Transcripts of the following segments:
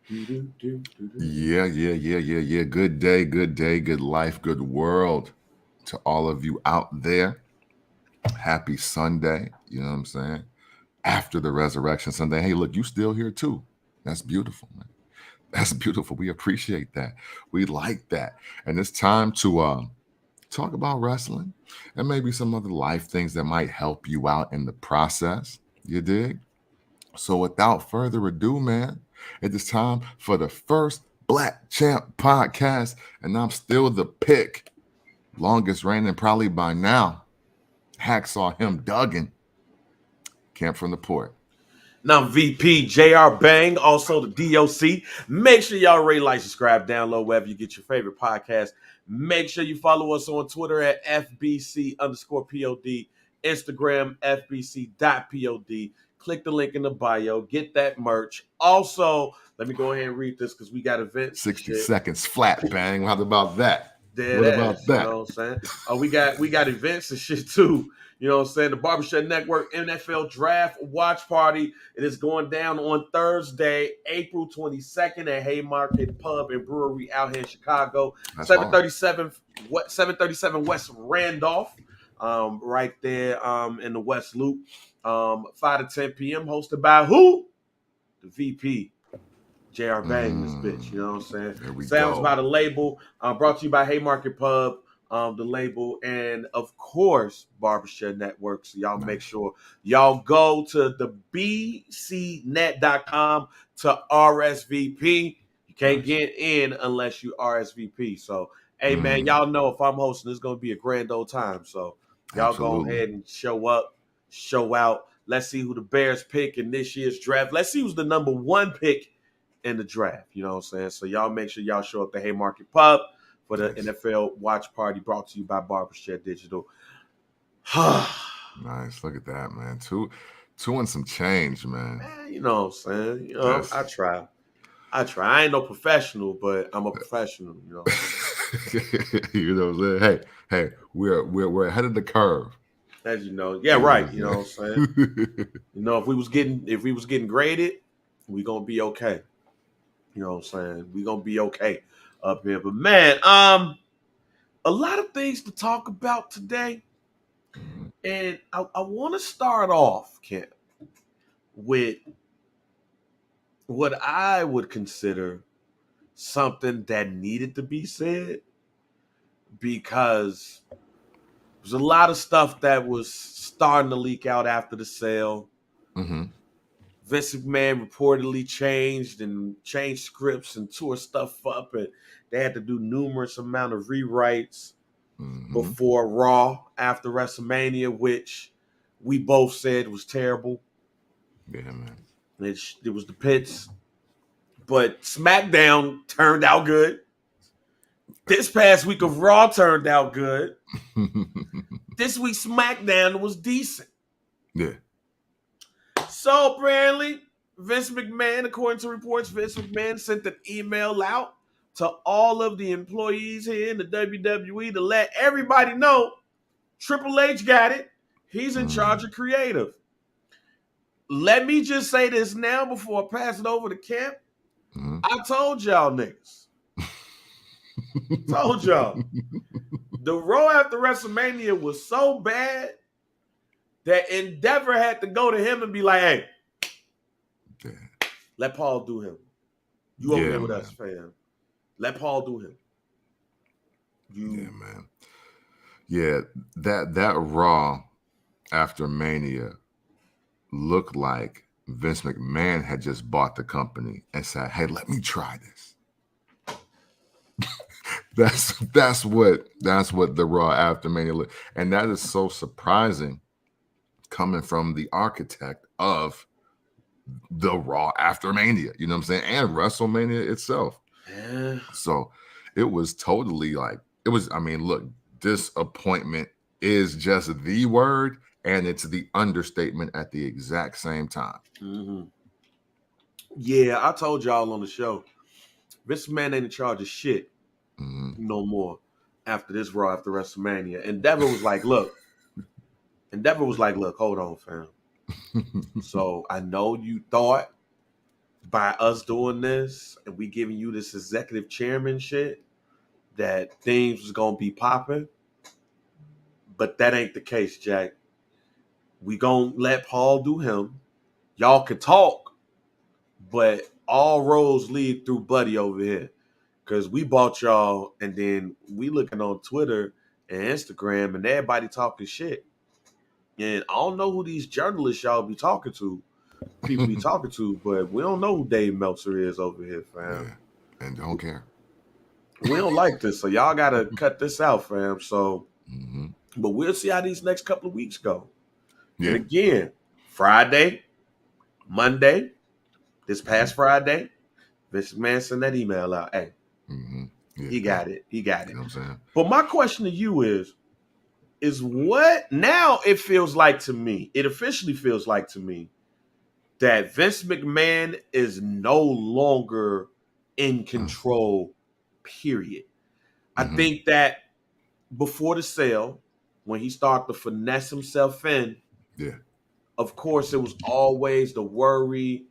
Yeah. Good day, good life, good world to all of you out there. Happy Sunday. You know what I'm saying? After the resurrection Sunday. Hey, look, you still here too. That's beautiful, man. That's beautiful. We appreciate that. We like that. And it's time to talk about wrestling and maybe some other life things that might help you out in the process. You dig? So without further ado, man, it is time for the first Black Champ podcast, and I'm still the pick. Longest reigning probably by now. Hacksaw him Duggan. Camp from the port. Now VP JR Bang, also the DOC. Make sure y'all rate, like, subscribe, download wherever you get your favorite podcast. Make sure you follow us on Twitter at FBC_POD, Instagram FBC.POD. Click the link in the bio. Get that merch. Also, let me go ahead and read this because we got events. 60 seconds flat, Bang. How about that? What about that? You know what I'm saying? We got events and shit too. You know what I'm saying? The Barbershop Network NFL Draft Watch Party. It is going down on Thursday, April 22nd at Haymarket Pub and Brewery out here in Chicago. 737 West Randolph, right there in the West Loop. 5 to 10 p.m. Hosted by who? The VP. JR Bang, this bitch. You know what I'm saying? Sounds by the label. Brought to you by Haymarket Pub. The label, and of course, Barbershop Network. So y'all make sure y'all go to the bcnet.com to RSVP. You can't get in unless you RSVP. So, hey, man, y'all know if I'm hosting, it's going to be a grand old time. So y'all go ahead and show up, show out. Let's see who the Bears pick in this year's draft. Let's see who's the number one pick in the draft. You know what I'm saying? So y'all make sure y'all show up to Haymarket Pub for the NFL watch party brought to you by Barbershop Digital. Nice. Look at that, man. Two and some change, man. You know what I'm saying? You know, I try. I ain't no professional, but I'm a professional, you know. You know what I'm saying? Hey, we're ahead of the curve. As you know. Yeah, right. You know what I'm saying? You know, if we was getting graded, we gonna be okay. You know what I'm saying? We gonna be okay up here. But man, a lot of things to talk about today. And I want to start off, Kent, with what I would consider something that needed to be said, because there's a lot of stuff that was starting to leak out after the sale. Mm-hmm. Vince McMahon reportedly changed scripts and tore stuff up, and they had to do numerous amount of rewrites before Raw after WrestleMania, which we both said was terrible. Yeah, man. It was the pits. But SmackDown turned out good. This past week of Raw turned out good. This week SmackDown was decent. Yeah. So apparently, Vince McMahon, according to reports, Vince McMahon sent an email out to all of the employees here in the WWE to let everybody know Triple H got it. He's in charge of creative. Let me just say this now before I pass it over to Camp. I told y'all niggas. Told y'all. The Raw after WrestleMania was so bad that Endeavor had to go to him and be like, hey, let Paul do him. You over here with us, fam. Let Paul do him. Yeah, man. Yeah, that Raw after Mania looked like Vince McMahon had just bought the company and said, hey, let me try this. That's what the Raw after Mania looked. And that is so surprising coming from the architect of the Raw after Mania, you know what I'm saying? And WrestleMania itself. Yeah. So it was totally look, disappointment is just the word, and it's the understatement at the exact same time. Mm-hmm. Yeah, I told y'all on the show, Vince McMahon ain't in charge of shit no more after this Raw after WrestleMania. Endeavor was like, look, hold on, fam. So I know you thought by us doing this and we giving you this executive chairman shit, that things was gonna be popping. But that ain't the case, Jack. We gonna let Paul do him. Y'all can talk, but all roads lead through Buddy over here. Cause we bought y'all, and then we looking on Twitter and Instagram, and everybody talking shit. And I don't know who these journalists y'all be talking to, people be talking to, but we don't know who Dave Meltzer is over here, fam. Yeah, and don't care. We don't like this, so y'all gotta cut this out, fam. So, but we'll see how these next couple of weeks go. Yeah. And again, Friday, Monday, this past Friday, Vince McMahon sent that email out. Hey, he got it. He got it. You know what I'm saying? But my question to you is what now it feels like to me, it officially feels like to me that Vince McMahon is no longer in control, period. I think that before the sale, when he started to finesse himself in, of course, it was always the worry.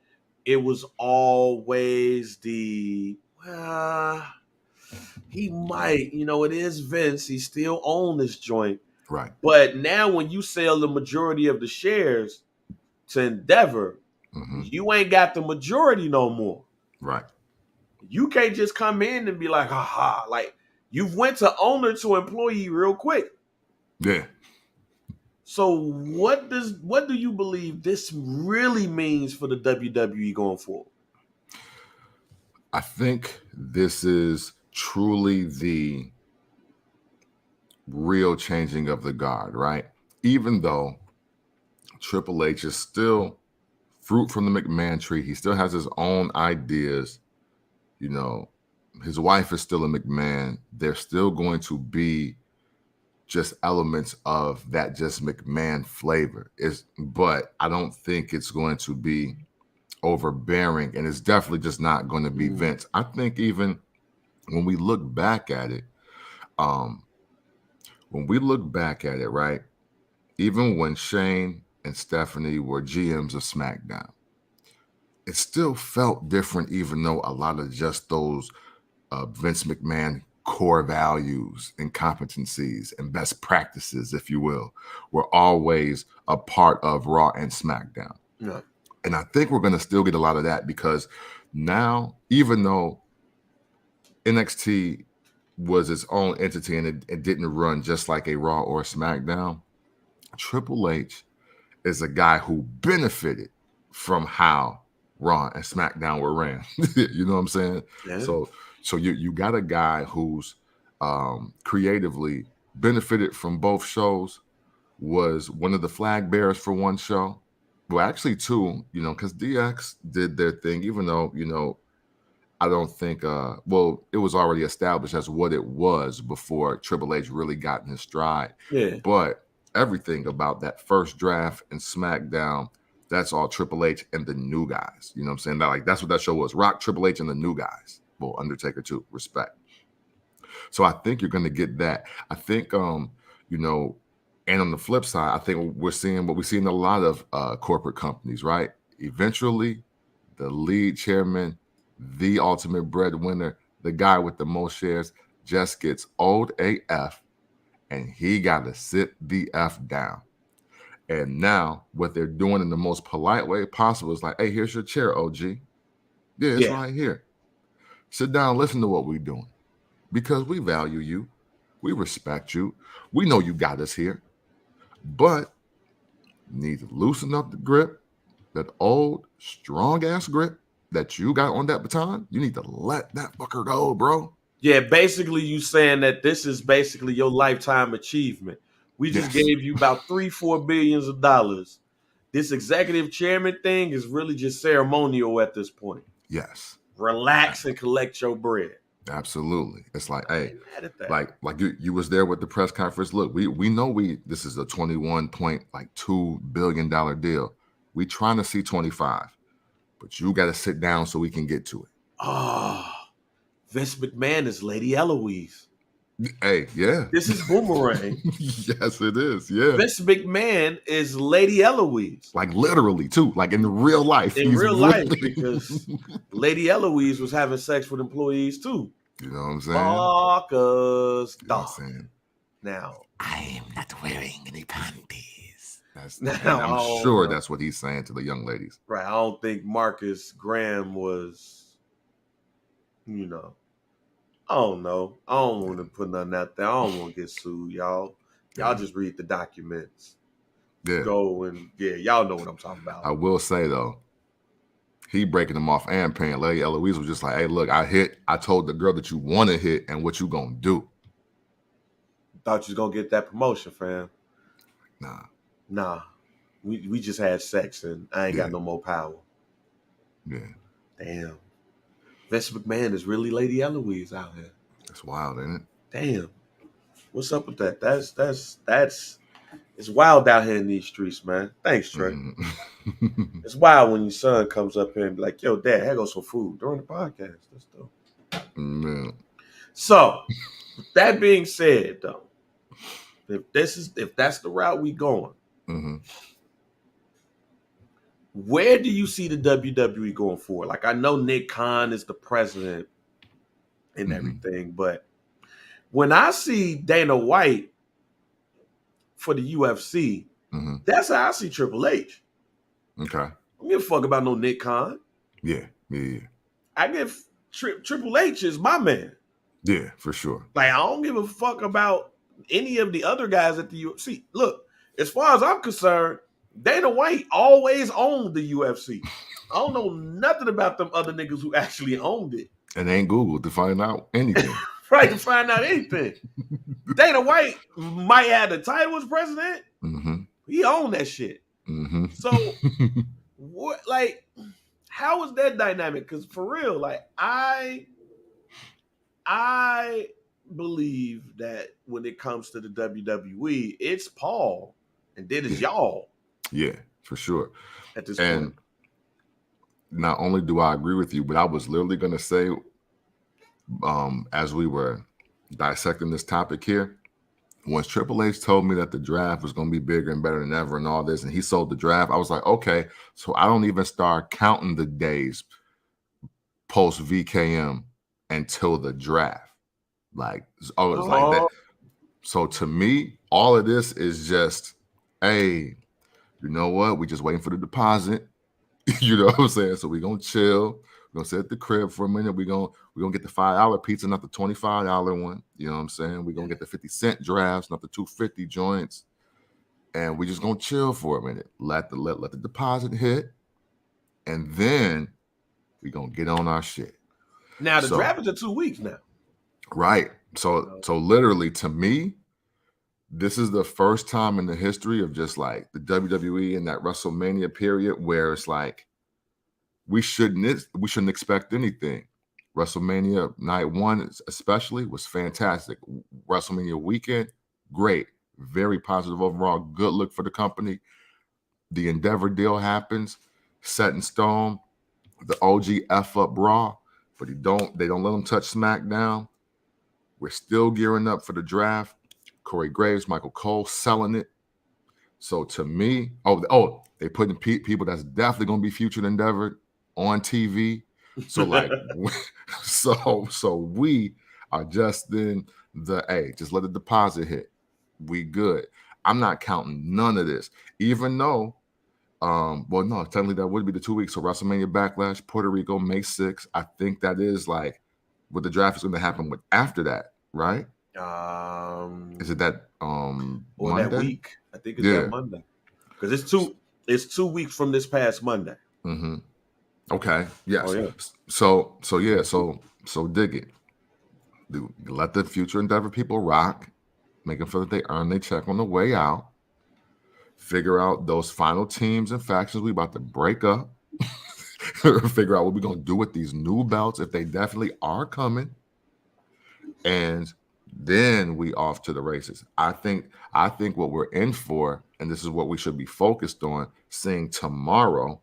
It was always the, he might, it is Vince. He still owns this joint. Right. But now when you sell the majority of the shares to Endeavor, you ain't got the majority no more. Right. You can't just come in and be like, haha, like you've went to owner to employee real quick. Yeah. So what do you believe this really means for the WWE going forward? I think this is truly the real changing of the guard, right? Even though Triple H is still fruit from the McMahon tree, he still has his own ideas. His wife is still a McMahon. There's still going to be just elements of that just McMahon flavor. But I don't think it's going to be overbearing, and it's definitely just not going to be Vince. I think even when we look back at it, right, even when Shane and Stephanie were GMs of SmackDown, it still felt different, even though a lot of just those Vince McMahon core values and competencies and best practices, if you will, were always a part of Raw and SmackDown. Yeah. And I think we're going to still get a lot of that because now, even though NXT was its own entity and it didn't run just like a Raw or a SmackDown, Triple H is a guy who benefited from how Raw and SmackDown were ran. You know what I'm saying? Yeah. So you got a guy who's creatively benefited from both shows, was one of the flag bearers for one show. Well, actually two, because DX did their thing, even though, I don't think, it was already established as what it was before Triple H really got in his stride. Yeah. But everything about that first draft and SmackDown, that's all Triple H and the new guys. You know what I'm saying? That's what that show was. Rock, Triple H, and the new guys. Well, Undertaker too, respect. So I think you're going to get that. I think, and on the flip side, I think we're seeing what we see in a lot of corporate companies, right? Eventually, the lead chairman, the ultimate breadwinner, the guy with the most shares, just gets old AF, and he got to sit the F down. And now what they're doing in the most polite way possible is like, hey, here's your chair, OG. Yeah, it's right here. Sit down, listen to what we're doing. Because we value you. We respect you. We know you got us here. But you need to loosen up the grip, that old, strong-ass grip that you got on that baton. You need to let that fucker go, bro. Yeah, basically you saying that this is basically your lifetime achievement. We just gave you about $3-4 billions of dollars. This executive chairman thing is really just ceremonial at this point. Yes. Relax and collect your bread. Absolutely. It's like, hey, like you was there with the press conference. Look, we know this is a $21.2 billion deal. We trying to see 25, but you got to sit down so we can get to it. Oh, Vince McMahon is Lady Eloise. Hey, yeah. This is Boomerang. Yes, it is. Yeah. Vince McMahon is Lady Eloise. Like literally, too. Like in real life. In real life, because Lady Eloise was having sex with employees, too. You know what I'm saying? Marcus, You know what I'm saying? Now, I am not wearing any panties. Now, I'm sure that's what he's saying to the young ladies. Right. I don't think Marcus Graham was, you know, I don't know. I don't want to put nothing out there. I don't want to get sued, y'all. Y'all just read the documents. Yeah. Go and y'all know what I'm talking about. I will say though, he breaking them off and paying. Lady Eloise was just like, hey, look, I hit. I told the girl that you want to hit and what you gonna do. Thought you was gonna get that promotion, fam. Nah. We just had sex and I ain't got no more power. Yeah. Damn. Vince McMahon is really Lady Eloise out here. That's wild, ain't it? Damn. What's up with that? That's it's wild out here in these streets, man. Thanks, Trey. Mm-hmm. It's wild when your son comes up here and be like, yo, Dad, here goes some food during the podcast. That's dope. Man. So, that being said, though, if that's the route we going, mm-hmm. where do you see the WWE going forward? Like, I know Nick Khan is the president and mm-hmm. everything, but when I see Dana White for the UFC, mm-hmm. that's how I see Triple H. Okay. I don't give a fuck about no Nick Khan. Yeah. I give Triple H is my man. Yeah, for sure. Like, I don't give a fuck about any of the other guys at the UFC. Look, as far as I'm concerned, Dana White always owned the UFC. I don't know nothing about them other niggas who actually owned it. And ain't Googled to find out anything. Right, to find out anything. Dana White might have the title as president. Mm-hmm. He owned that shit. Mm-hmm. So, what? Like, how is that dynamic? Because for real, like, I believe that when it comes to the WWE, it's Paul, and then it's y'all. Yeah, for sure. At this point. Not only do I agree with you, but I was literally going to say, as we were dissecting this topic here, once Triple H told me that the draft was going to be bigger and better than ever and all this, and he sold the draft, I was like, okay, so I don't even start counting the days post VKM until the draft. Like, like that. So to me, all of this is just, hey, you know what? We just waiting for the deposit. You know what I'm saying? So we're gonna chill. We're gonna sit at the crib for a minute. We're gonna get the $5 pizza, not the $25 one. You know what I'm saying? We're gonna get the 50-cent drafts, not the 250 joints. And we just gonna chill for a minute. Let the deposit hit. And then we're gonna get on our shit. Now the draft is in 2 weeks now. Right. So literally, to me, this is the first time in the history of just like the WWE in that WrestleMania period where it's like we shouldn't expect anything. WrestleMania night 1 especially was fantastic. WrestleMania weekend, great, very positive overall, good look for the company. The Endeavor deal happens, set in stone. The OG F up Raw, but they don't let them touch SmackDown. We're still gearing up for the draft. Corey Graves, Michael Cole selling it. So to me, they putting people that's definitely going to be featured Endeavor on TV. So like, so we are just in the just let the deposit hit. We good. I'm not counting none of this, even though, no, technically that would be the 2 weeks. So WrestleMania Backlash, Puerto Rico, May 6th. I think that is like what the draft is going to happen with after that, right? Is it that Monday? That week? I think it's that Monday because it's 2 weeks from this past Monday. Mm-hmm. Okay. Yes. Oh, yeah. So dig it. Let the future Endeavor people rock, making sure that they earn their check on the way out. Figure out those final teams and factions we about to break up. Figure out what we're gonna do with these new belts if they definitely are coming, and then we off to the races. I think what we're in for, and this is what we should be focused on seeing tomorrow.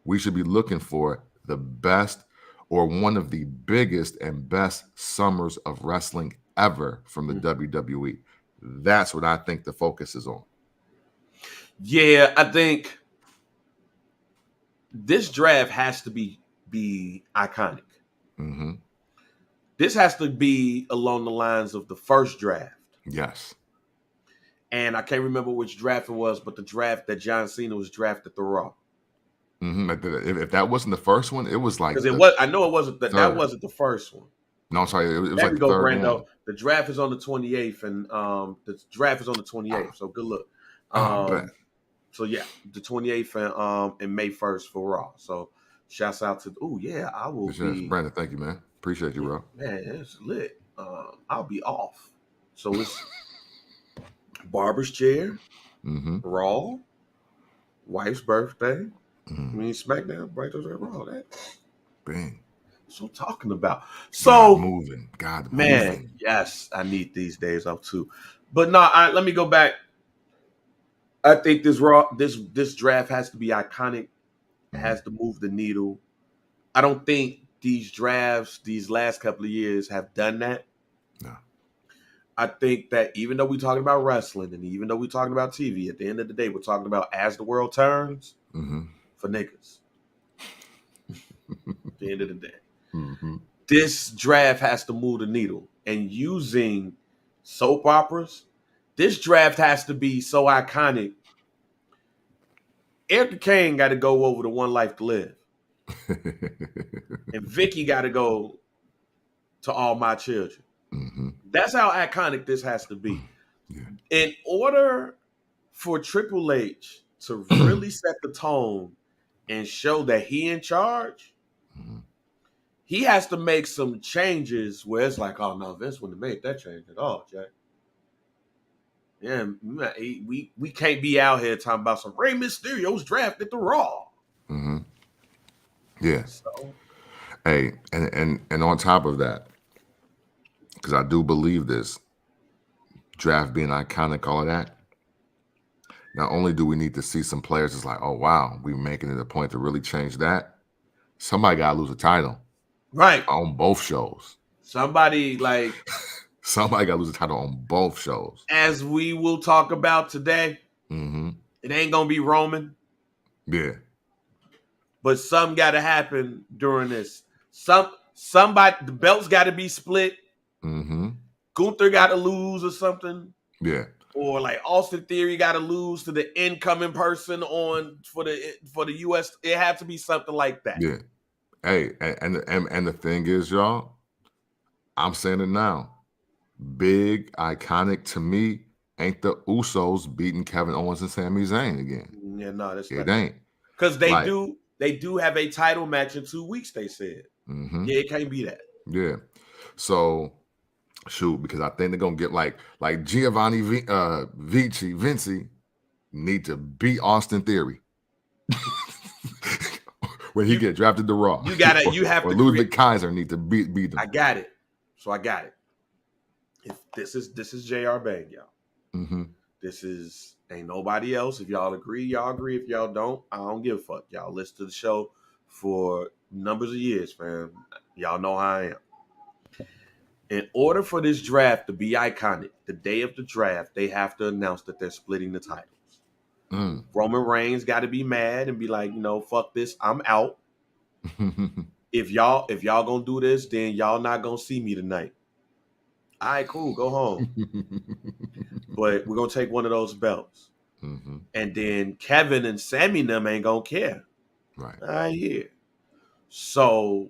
We should be looking for the best or one of the biggest and best summers of wrestling ever from the WWE. That's what I think the focus is on. Yeah, I think this draft has to be iconic. Mm-hmm. This has to be along the lines of the first draft. Yes. And I can't remember which draft it was, but the draft that John Cena was drafted to Raw. Mm-hmm. If that wasn't the first one, it was like because I know it wasn't that wasn't the first one. No, I'm sorry, it was There like we the go, third Brando. one. The draft is on the 28th, and the draft is on the 28th. So good luck. So yeah, the 28th and May 1st for Raw. So shouts out to I will be Brandon, thank you, man. Appreciate you, bro. Man, it's lit. I'll be off. So it's barber's chair, Raw, wife's birthday. I mean SmackDown, right? Those are Raw. That bang. So talking about. So God man, moving. Yes, I need these days off too. But no, let me go back. I think this draft has to be iconic. It has to move the needle. I don't think these drafts these last couple of years have done that. No. I think that even though we're talking about wrestling and even though we're talking about TV, at the end of the day, we're talking about as the world turns for niggas. At the end of the day. This draft has to move the needle. And using soap operas, this draft has to be so iconic. Eric Kane got to go over to One Life to Live. And Vicky got to go to All My Children. That's how iconic this has to be. Yeah. In order for Triple H to really set the tone and show that he in charge, he has to make some changes where it's like, oh no, Vince wouldn't have made that change at all, Jack. Yeah, we can't be out here talking about some Rey Mysterio's drafted to Raw. Yeah. So. Hey, and on top of that, because I do believe this, draft being iconic, all of that, not only do we need to see some players it's like, oh wow, we're making it a point to really change that, somebody got to lose a title. Right. On both shows. Somebody got to lose a title on both shows. As we will talk about today, it ain't going to be Roman. Yeah. But something got to happen during this. Somebody, the belts got to be split. Gunther got to lose or something. Yeah. Or like Austin Theory got to lose to the incoming person for the US. It had to be something like that. Yeah. Hey, and the thing is, y'all, I'm saying it now. Big, iconic to me ain't the Usos beating Kevin Owens and Sami Zayn again. Yeah, no, that's it ain't. Because they do have a title match in 2 weeks, they said. Yeah, it can't be that. Yeah. So shoot, because I think they're gonna get like Giovanni Vinci need to beat Austin Theory. When he get drafted to Raw. You have or to Ludwig Kaiser need to beat them. I got it. So I got it. If this is JR Bang, y'all. This is ain't nobody else. If y'all agree, y'all agree. If y'all don't, I don't give a fuck. Y'all listen to the show for numbers of years, man. Y'all know how I am. In order for this draft to be iconic, the day of the draft, they have to announce that they're splitting the titles. Roman Reigns got to be mad and be like, fuck this, I'm out. If y'all gonna do this, then y'all not gonna see me tonight. All right, cool, go home. But we're gonna take one of those belts. And then Kevin and Sami and them ain't gonna care. Right. I hear. So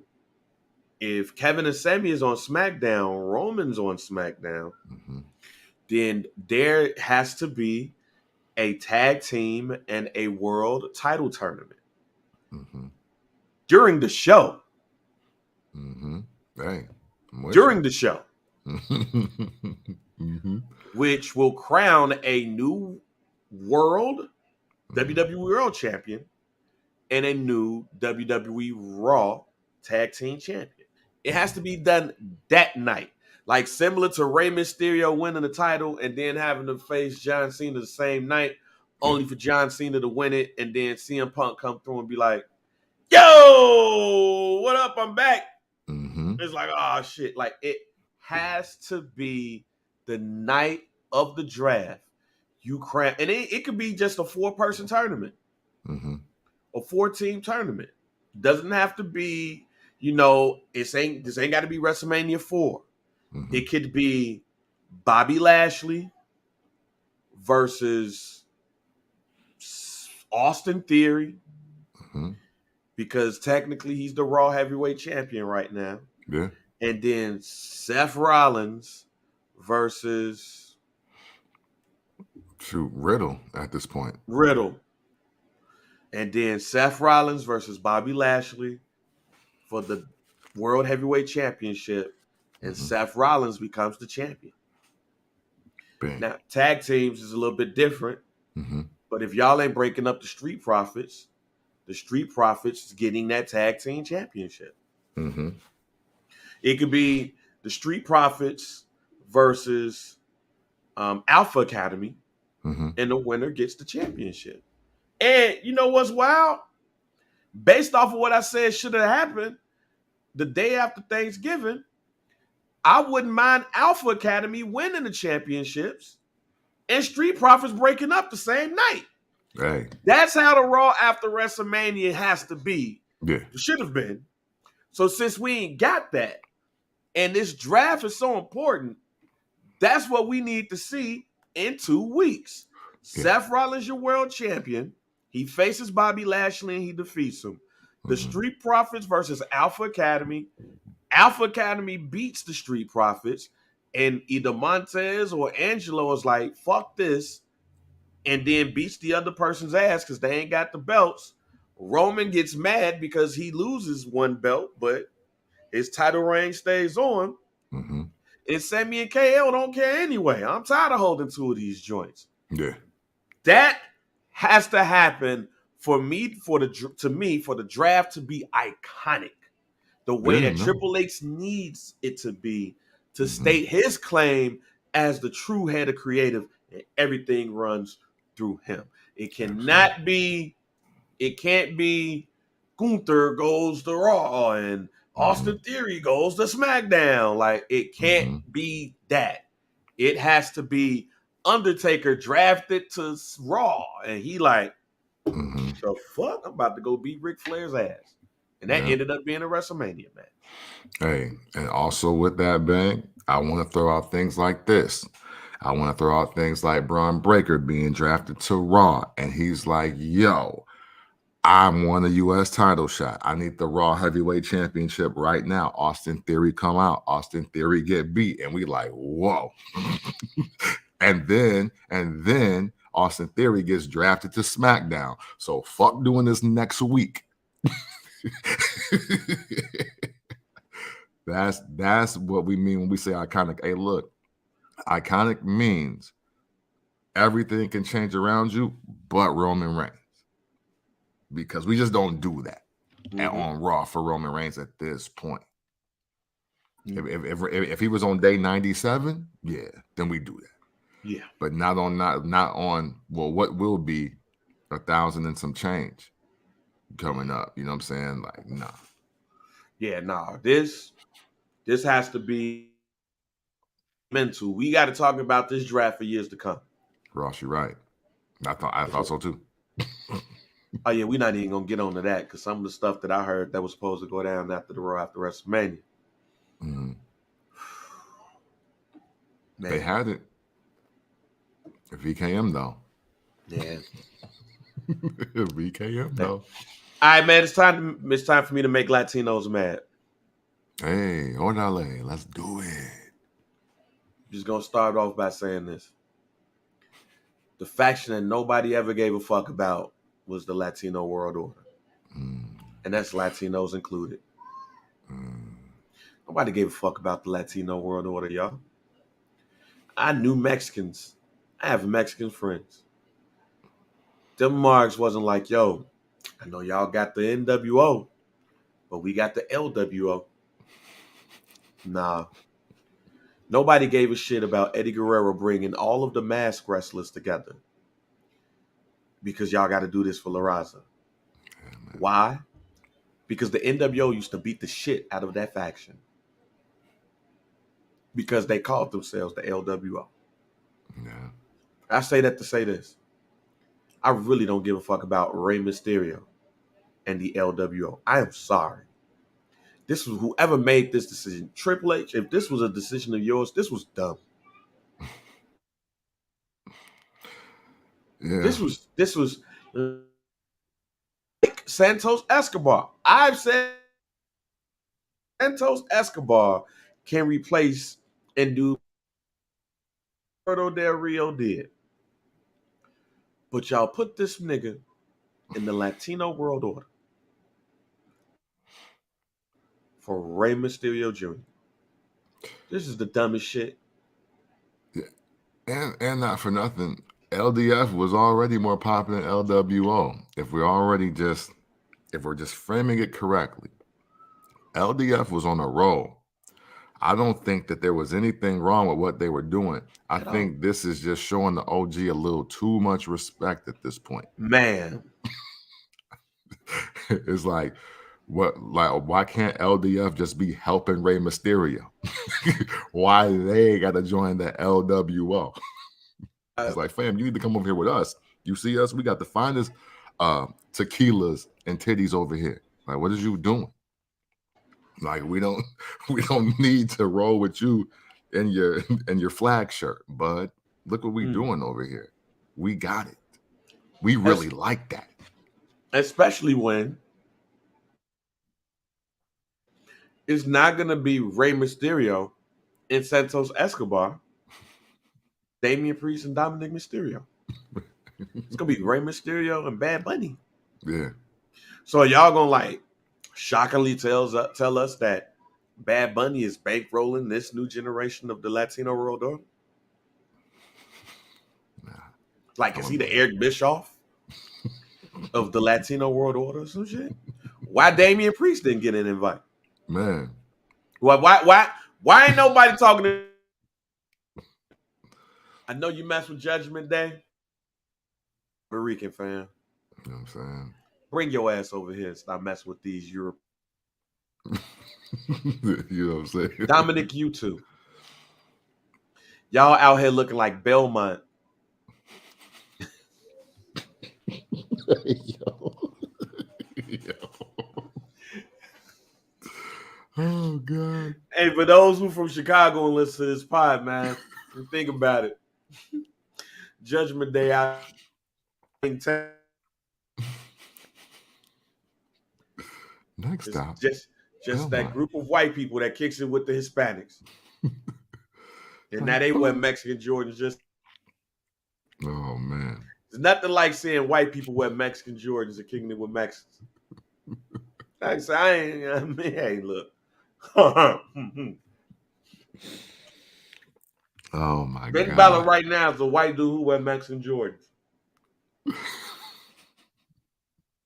if Kevin and Sami is on SmackDown, Roman's on SmackDown, then there has to be a tag team and a world title tournament during the show. Hey, during the show. Which will crown a new world WWE World Champion and a new WWE Raw Tag Team Champion. It has to be done that night. Like similar to Rey Mysterio winning the title and then having to face John Cena the same night, only for John Cena to win it and then CM Punk come through and be like, yo, what up? I'm back. It's like, oh shit. Like it has to be the night of the draft. You cram, and it could be just a 4-person tournament, a 4-team tournament. Doesn't have to be, this ain't got to be WrestleMania 4. It could be Bobby Lashley versus Austin Theory, because technically he's the Raw Heavyweight Champion right now. Yeah. And then Seth Rollins versus Riddle at this point. Riddle. And then Seth Rollins versus Bobby Lashley for the World Heavyweight Championship. And Seth Rollins becomes the champion. Bang. Now, tag teams is a little bit different. But if y'all ain't breaking up the Street Profits is getting that tag team championship. It could be the Street Profits versus Alpha Academy, and the winner gets the championship. And you know what's wild? Based off of what I said should have happened the day after Thanksgiving, I wouldn't mind Alpha Academy winning the championships and Street Profits breaking up the same night. Hey. That's how the Raw after WrestleMania has to be. Yeah. It should have been. So since we ain't got that, and this draft is so important, that's what we need to see in 2 weeks. Yeah. Seth Rollins, your world champion. He faces Bobby Lashley and he defeats him. The Street Profits versus Alpha Academy. Alpha Academy beats the Street Profits, and either Montez or Angelo is like, fuck this, and then beats the other person's ass because they ain't got the belts. Roman gets mad because he loses 1 belt, but his title reign stays on. And Sami and KO don't care anyway. I'm tired of holding 2 of these joints. Yeah. That has to happen for the draft to be iconic. The way that Triple H needs it to be, to state his claim as the true head of creative, and everything runs through him. It can't be Gunther goes to Raw and Austin Theory goes to SmackDown. Like, it can't be that. It has to be Undertaker drafted to Raw, and he like, the fuck? I'm about to go beat Ric Flair's ass. And that ended up being a WrestleMania match. Hey, and also with that, bang, I want to throw out things like this. I want to throw out things like Braun Breaker being drafted to Raw, and he's like, yo, I want a U.S. title shot. I need the Raw Heavyweight Championship right now. Austin Theory come out. Austin Theory get beat, and we like, whoa. and then Austin Theory gets drafted to SmackDown. So fuck doing this next week. That's what we mean when we say iconic. Hey, look, iconic means everything can change around you but Roman Reigns, because we just don't do that on Raw for Roman Reigns at this point. If he was on day 97, yeah, then we do that. Yeah, but not on what will be 1,000 and some change coming up. You know what I'm saying? Like, nah. Yeah, nah. This has to be mental. We got to talk about this draft for years to come. Ross, you're right. I thought so too. Oh yeah, we're not even gonna get onto that because some of the stuff that I heard that was supposed to go down after the Raw after WrestleMania. They had it. VKM though. Yeah. VKM though. All right, man. It's time for me to make Latinos mad. Hey, orale, let's do it. Just gonna start off by saying this: the faction that nobody ever gave a fuck about was the Latino World Order, and that's Latinos included. Nobody gave a fuck about the Latino World Order, y'all. I knew Mexicans. I have Mexican friends. Them marks wasn't like, yo, I know y'all got the NWO, but we got the LWO. Nah. Nobody gave a shit about Eddie Guerrero bringing all of the masked wrestlers together because y'all got to do this for La Raza. Why? Because the NWO used to beat the shit out of that faction. because they called themselves the LWO. Yeah. I say that to say this. I really don't give a fuck about Rey Mysterio and the LWO. I am sorry. This was whoever made this decision. Triple H, if this was a decision of yours, this was dumb. Yeah. This was like Santos Escobar. I've said Santos Escobar can replace and do Roberto Del Rio did. But y'all put this nigga in the Latino World Order for Rey Mysterio Jr. This is the dumbest shit. Yeah. And not for nothing, LDF was already more popular than LWO. If we're just framing it correctly, LDF was on a roll. I don't think that there was anything wrong with what they were doing. I think this is just showing the OG a little too much respect at this point. Man. It's like, why can't LDF just be helping Rey Mysterio? Why they got to join the LWO? It's like, fam, you need to come over here with us. You see us? We got the finest tequilas and titties over here. Like, what is you doing? Like, we don't need to roll with you in your flag shirt, bud. Look what we doing over here. We got it. We really like that. Especially when it's not gonna be Rey Mysterio and Santos Escobar, Damian Priest and Dominik Mysterio. It's gonna be Rey Mysterio and Bad Bunny. Yeah. So y'all gonna like shockingly tell us that Bad Bunny is bankrolling this new generation of the Latino world order? Nah, like, is he the Eric Bischoff of the Latino world order or some shit? Why Damian Priest didn't get an invite? Man. Why ain't nobody talking to? I know you mess with Judgment Day. Puerto Rican fan. You know what I'm saying? Bring your ass over here and stop messing with these Europe. You know what I'm saying? Dominik, you too. Y'all out here looking like Belmont. Yo. Oh, God. Hey, for those who from Chicago and listen to this pod, man, think about it. Judgment Day out in town. Next stop. Just that group of white people that kicks it with the Hispanics. And now they wear Mexican Jordans just. Oh, man. It's nothing like seeing white people wear Mexican Jordans and kicking it with Mexicans. Like, so hey, look. Oh, my God. Ben Balor right now is a white dude who wear Mexican Jordans.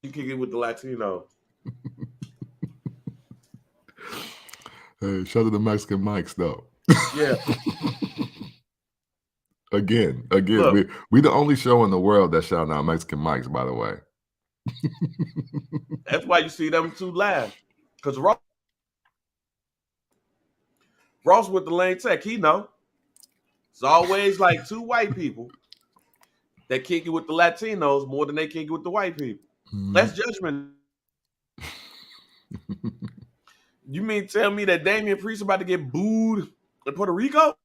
You kick it with the Latino. Hey, shout out to the Mexican Mikes, though. Yeah. Again, look, we the only show in the world that shout out Mexican Mikes, by the way. That's why you see them two laugh. Because Ross with the Lane Tech, he know. It's always like two white people that kick it with the Latinos more than they kick it with the white people. That's Judgment. You mean tell me that Damian Priest about to get booed in Puerto Rico?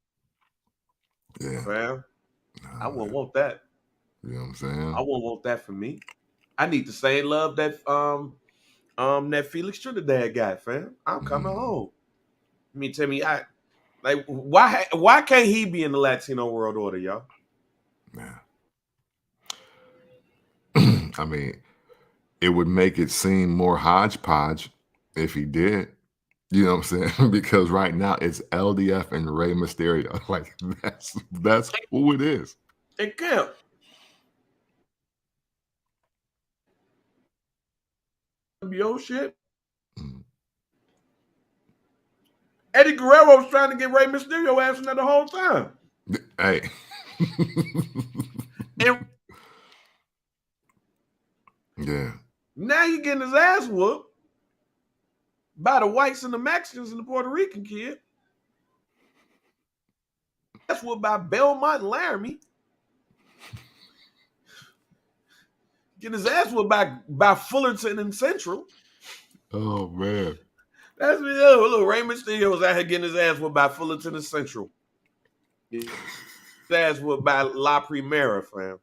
Yeah. Man, I wouldn't want that. You know what I'm saying? I wouldn't want that for me. I need the same love that that Felix Trinidad got, fam. I'm coming home. I mean, tell me, why can't he be in the Latino world order, y'all? Yeah. I mean, it would make it seem more hodgepodge if he did. You know what I'm saying? Because right now it's LDF and Rey Mysterio. Like that's who it is. It can't. Your shit. Eddie Guerrero was trying to get Rey Mysterio ass in there the whole time. Hey. And yeah. now he getting his ass whooped by the whites and the Mexicans and the Puerto Rican kid. That's what by Belmont and Laramie. Getting his ass whooped by Fullerton and Central. Oh man. That's me. Look, Rey Mysterio was out here getting his ass whooped by Fullerton and Central. His ass whooped by La Primera, fam.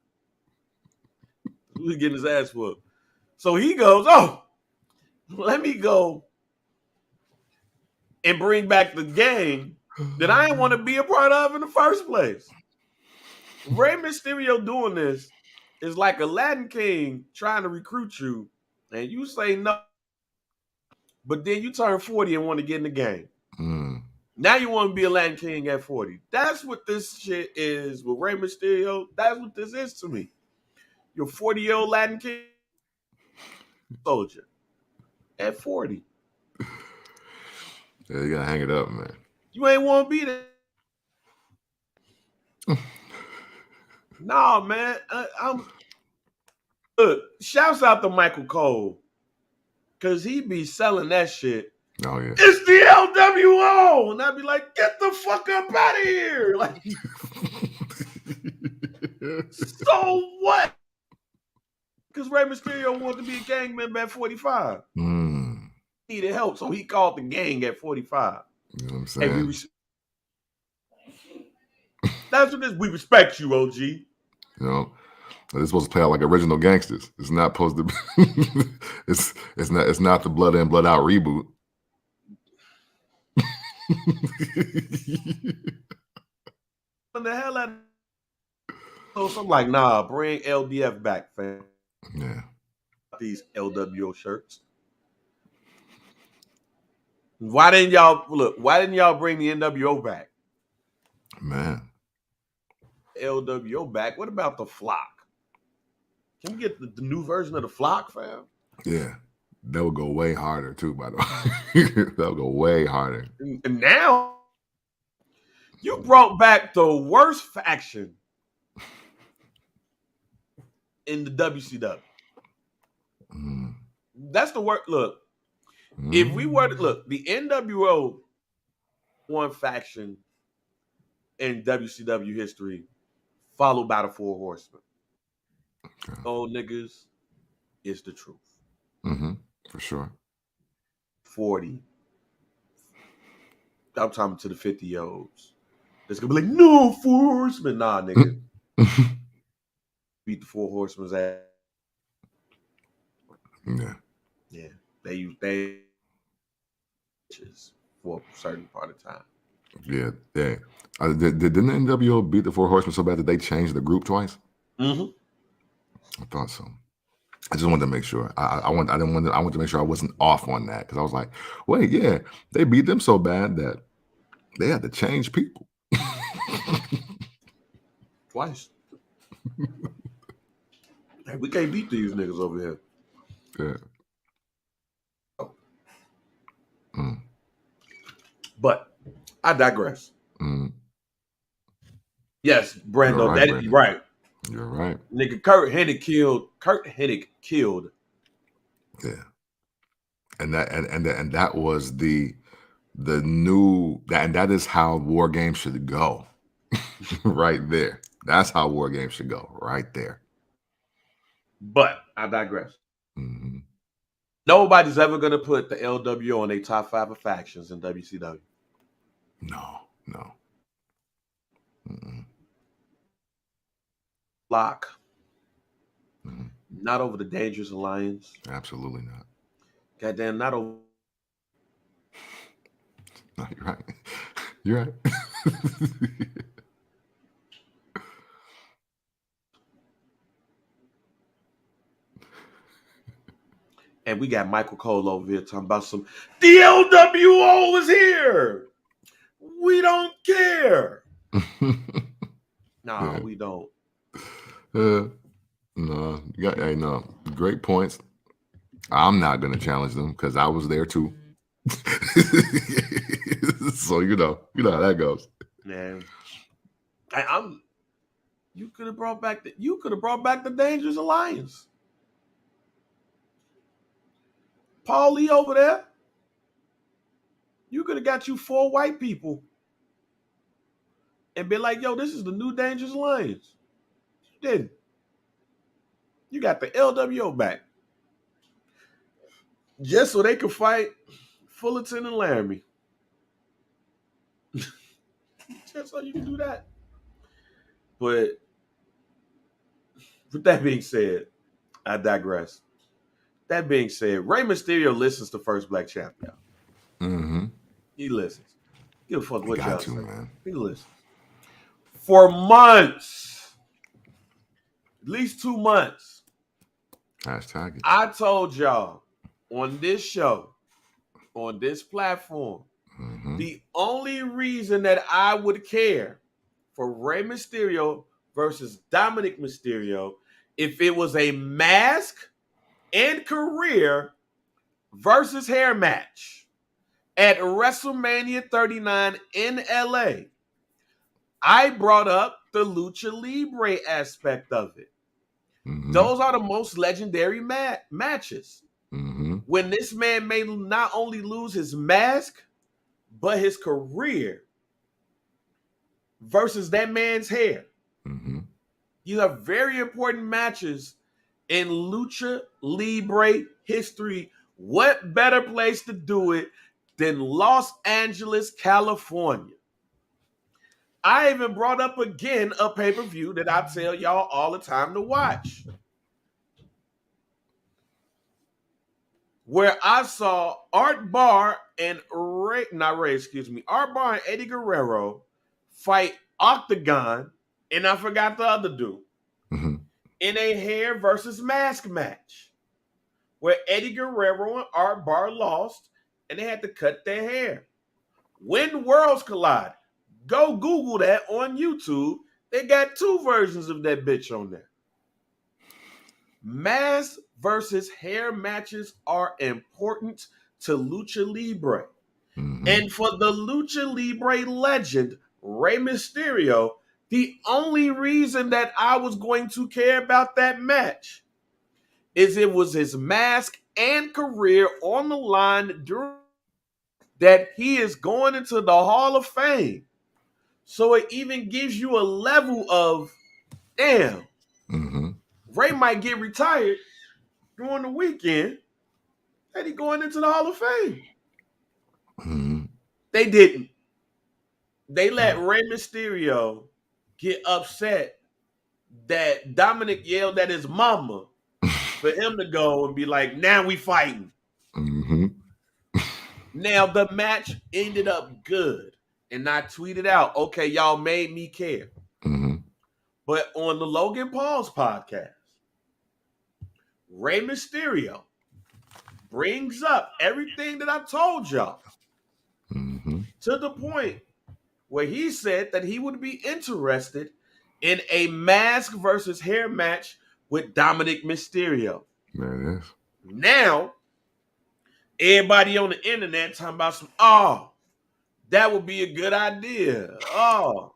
He was getting his ass whooped. So he goes, oh, let me go and bring back the gang that I didn't want to be a part of in the first place. Rey Mysterio doing this is like a Latin king trying to recruit you, and you say no, but then you turn 40 and want to get in the game. Now you want to be a Latin king at 40. That's what this shit is with Rey Mysterio. That's what this is to me. You're 40-year-old Latin king soldier at 40. Yeah, you gotta hang it up, man. You ain't want to be there. Nah, man. Look, shouts out to Michael Cole. Because he be selling that shit. Oh, yeah. It's the LWO. And I'd be like, get the fuck up out of here. Like, so what? Because Rey Mysterio wanted to be a gang member at 45. Needed help, so he called the gang at 45. You know what I'm saying? That's what it is. We respect you, OG. You know, they're supposed to play out like original gangsters. It's not supposed to be. it's not the Blood In, Blood Out reboot. What the hell? So I'm like, nah, bring LDF back, fam. Yeah. These LWO shirts. Why didn't y'all bring the NWO back? Man. LWO back. What about the Flock? Can we get the new version of the Flock, fam? Yeah. That would go way harder too, by the way. That would go way harder. And now you brought back the worst faction in the WCW. That's the word. Look, if we were to look, the NWO one faction in WCW history, followed by the Four Horsemen. Okay. Old niggas is the truth. For sure. 40. I'm talking to the 50-year-olds. That's gonna be like, no, Four Horsemen. Nah, nigga. Beat the Four Horsemen's ass. Yeah. Yeah. They use they for a certain part of time. Yeah. Yeah. Didn't the NWO beat the Four Horsemen so bad that they changed the group twice? I thought so. I just wanted to make sure. I wanted to make sure I wasn't off on that, because I was like, wait, yeah, they beat them so bad that they had to change people. Twice. Hey, we can't beat these niggas over here. Yeah. But I digress. Yes, Brando. You're right. You're right. Nigga, Kurt Hennig killed. Yeah. And that was the new, and that is how war games should go. Right there. That's how war games should go. Right there. But I digress. Nobody's ever gonna put the LWO on their top 5 of factions in WCW. No. Lock. Not over the Dangerous Alliance. Absolutely not. Goddamn, not over. No, you're right. You're right. And we got Michael Cole over here talking about some, the LWO is here. We don't care. Nah, we don't. No. Hey, no. Great points. I'm not going to challenge them because I was there too. So you know how that goes. Man, you could have brought back the Dangerous Alliance. Paul Lee over there. You could have got you 4 white people and be like, yo, this is the new Dangerous Lions. You didn't. You got the LWO back. Just so they could fight Fullerton and Laramie. Just so you can do that. But with that being said, I digress. That being said, Rey Mysterio listens to First Black Champion. Mm-hmm. He listens. Give a fuck what y'all say. Man. He listens. For months, at least 2 months, Hashtag it. I told y'all on this show, on this platform, the only reason that I would care for Rey Mysterio versus Dominik Mysterio if it was a mask and career versus hair match at WrestleMania 39 in LA. I brought up the Lucha Libre aspect of it. Mm-hmm. Those are the most legendary matches. Mm-hmm. When this man may not only lose his mask, but his career versus that man's hair. Mm-hmm. These are very important matches in Lucha Libre history. What better place to do it than Los Angeles, California? I even brought up again a pay-per-view that I tell y'all all the time to watch, where I saw Art Barr and Art Barr and Eddie Guerrero fight Octagon, and I forgot the other dude, in a hair versus mask match, where Eddie Guerrero and Art Barr lost, and they had to cut their hair. When Worlds Collide, go Google that on YouTube. They got 2 versions of that bitch on there. Mask versus hair matches are important to Lucha Libre. Mm-hmm. And for the Lucha Libre legend, Rey Mysterio, the only reason that I was going to care about that match is it was his mask and career on the line during that he is going into the Hall of Fame. So it even gives you a level of, damn, Rey might get retired during the weekend and he going into the Hall of Fame. Mm-hmm. They didn't. They let Rey Mysterio get upset that Dominik yelled at his mama for him to go and be like, now we fighting. Mm-hmm. Now, the match ended up good. And I tweeted out, okay, y'all made me care. Mm-hmm. But on the Logan Paul's podcast, Rey Mysterio brings up everything that I told y'all to the point where he said that he would be interested in a mask versus hair match with Dominik Mysterio. There it is. Now, everybody on the internet talking about some, that would be a good idea. Told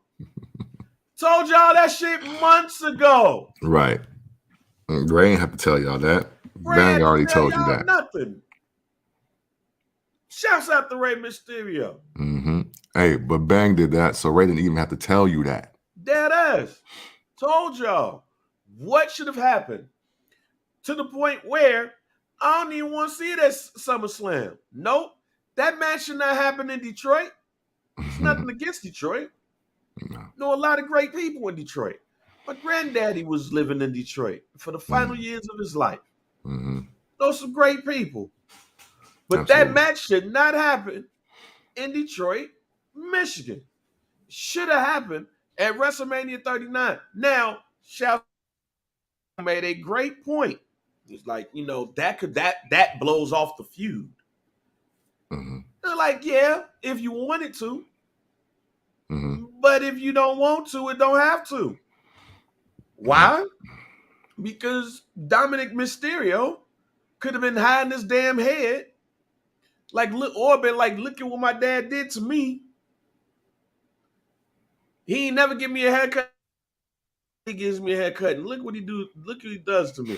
y'all that shit months ago. Right. Ray ain't have to tell y'all that. Bang already told you that. Nothing. Shouts out to Rey Mysterio. Mm-hmm. Hey, but Bang did that, so Ray didn't even have to tell you that. Dead ass. Told y'all what should have happened. To the point where I don't even want to see it at SummerSlam. Nope. That match should not happen in Detroit. It's nothing against Detroit. No. Know a lot of great people in Detroit. My granddaddy was living in Detroit for the final years of his life. Know some great people. But Absolutely. That match should not happen in Detroit, Michigan. Should have happened at WrestleMania 39. Now, Shout made a great point. It's like, that blows off the feud. They're like, yeah, if you wanted to. But if you don't want to, it don't have to. Why? Because Dominik Mysterio could have been hiding his damn head. Look at what my dad did to me. He ain't never give me a haircut. He gives me a haircut. And look what he does to me.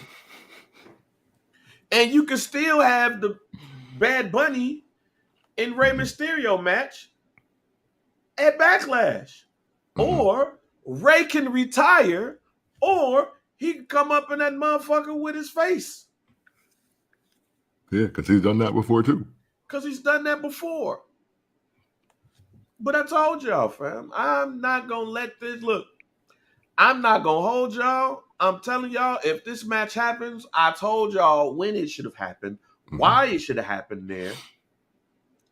And you can still have the Bad Bunny and Rey Mysterio match at Backlash. or Rey can retire, or he can come up in that motherfucker with his face. Yeah, because he's done that before too. Because he's done that before. But I told y'all, fam, I'm not going to let this look. I'm not going to hold y'all. I'm telling y'all, if this match happens, I told y'all when it should have happened, why it should have happened there.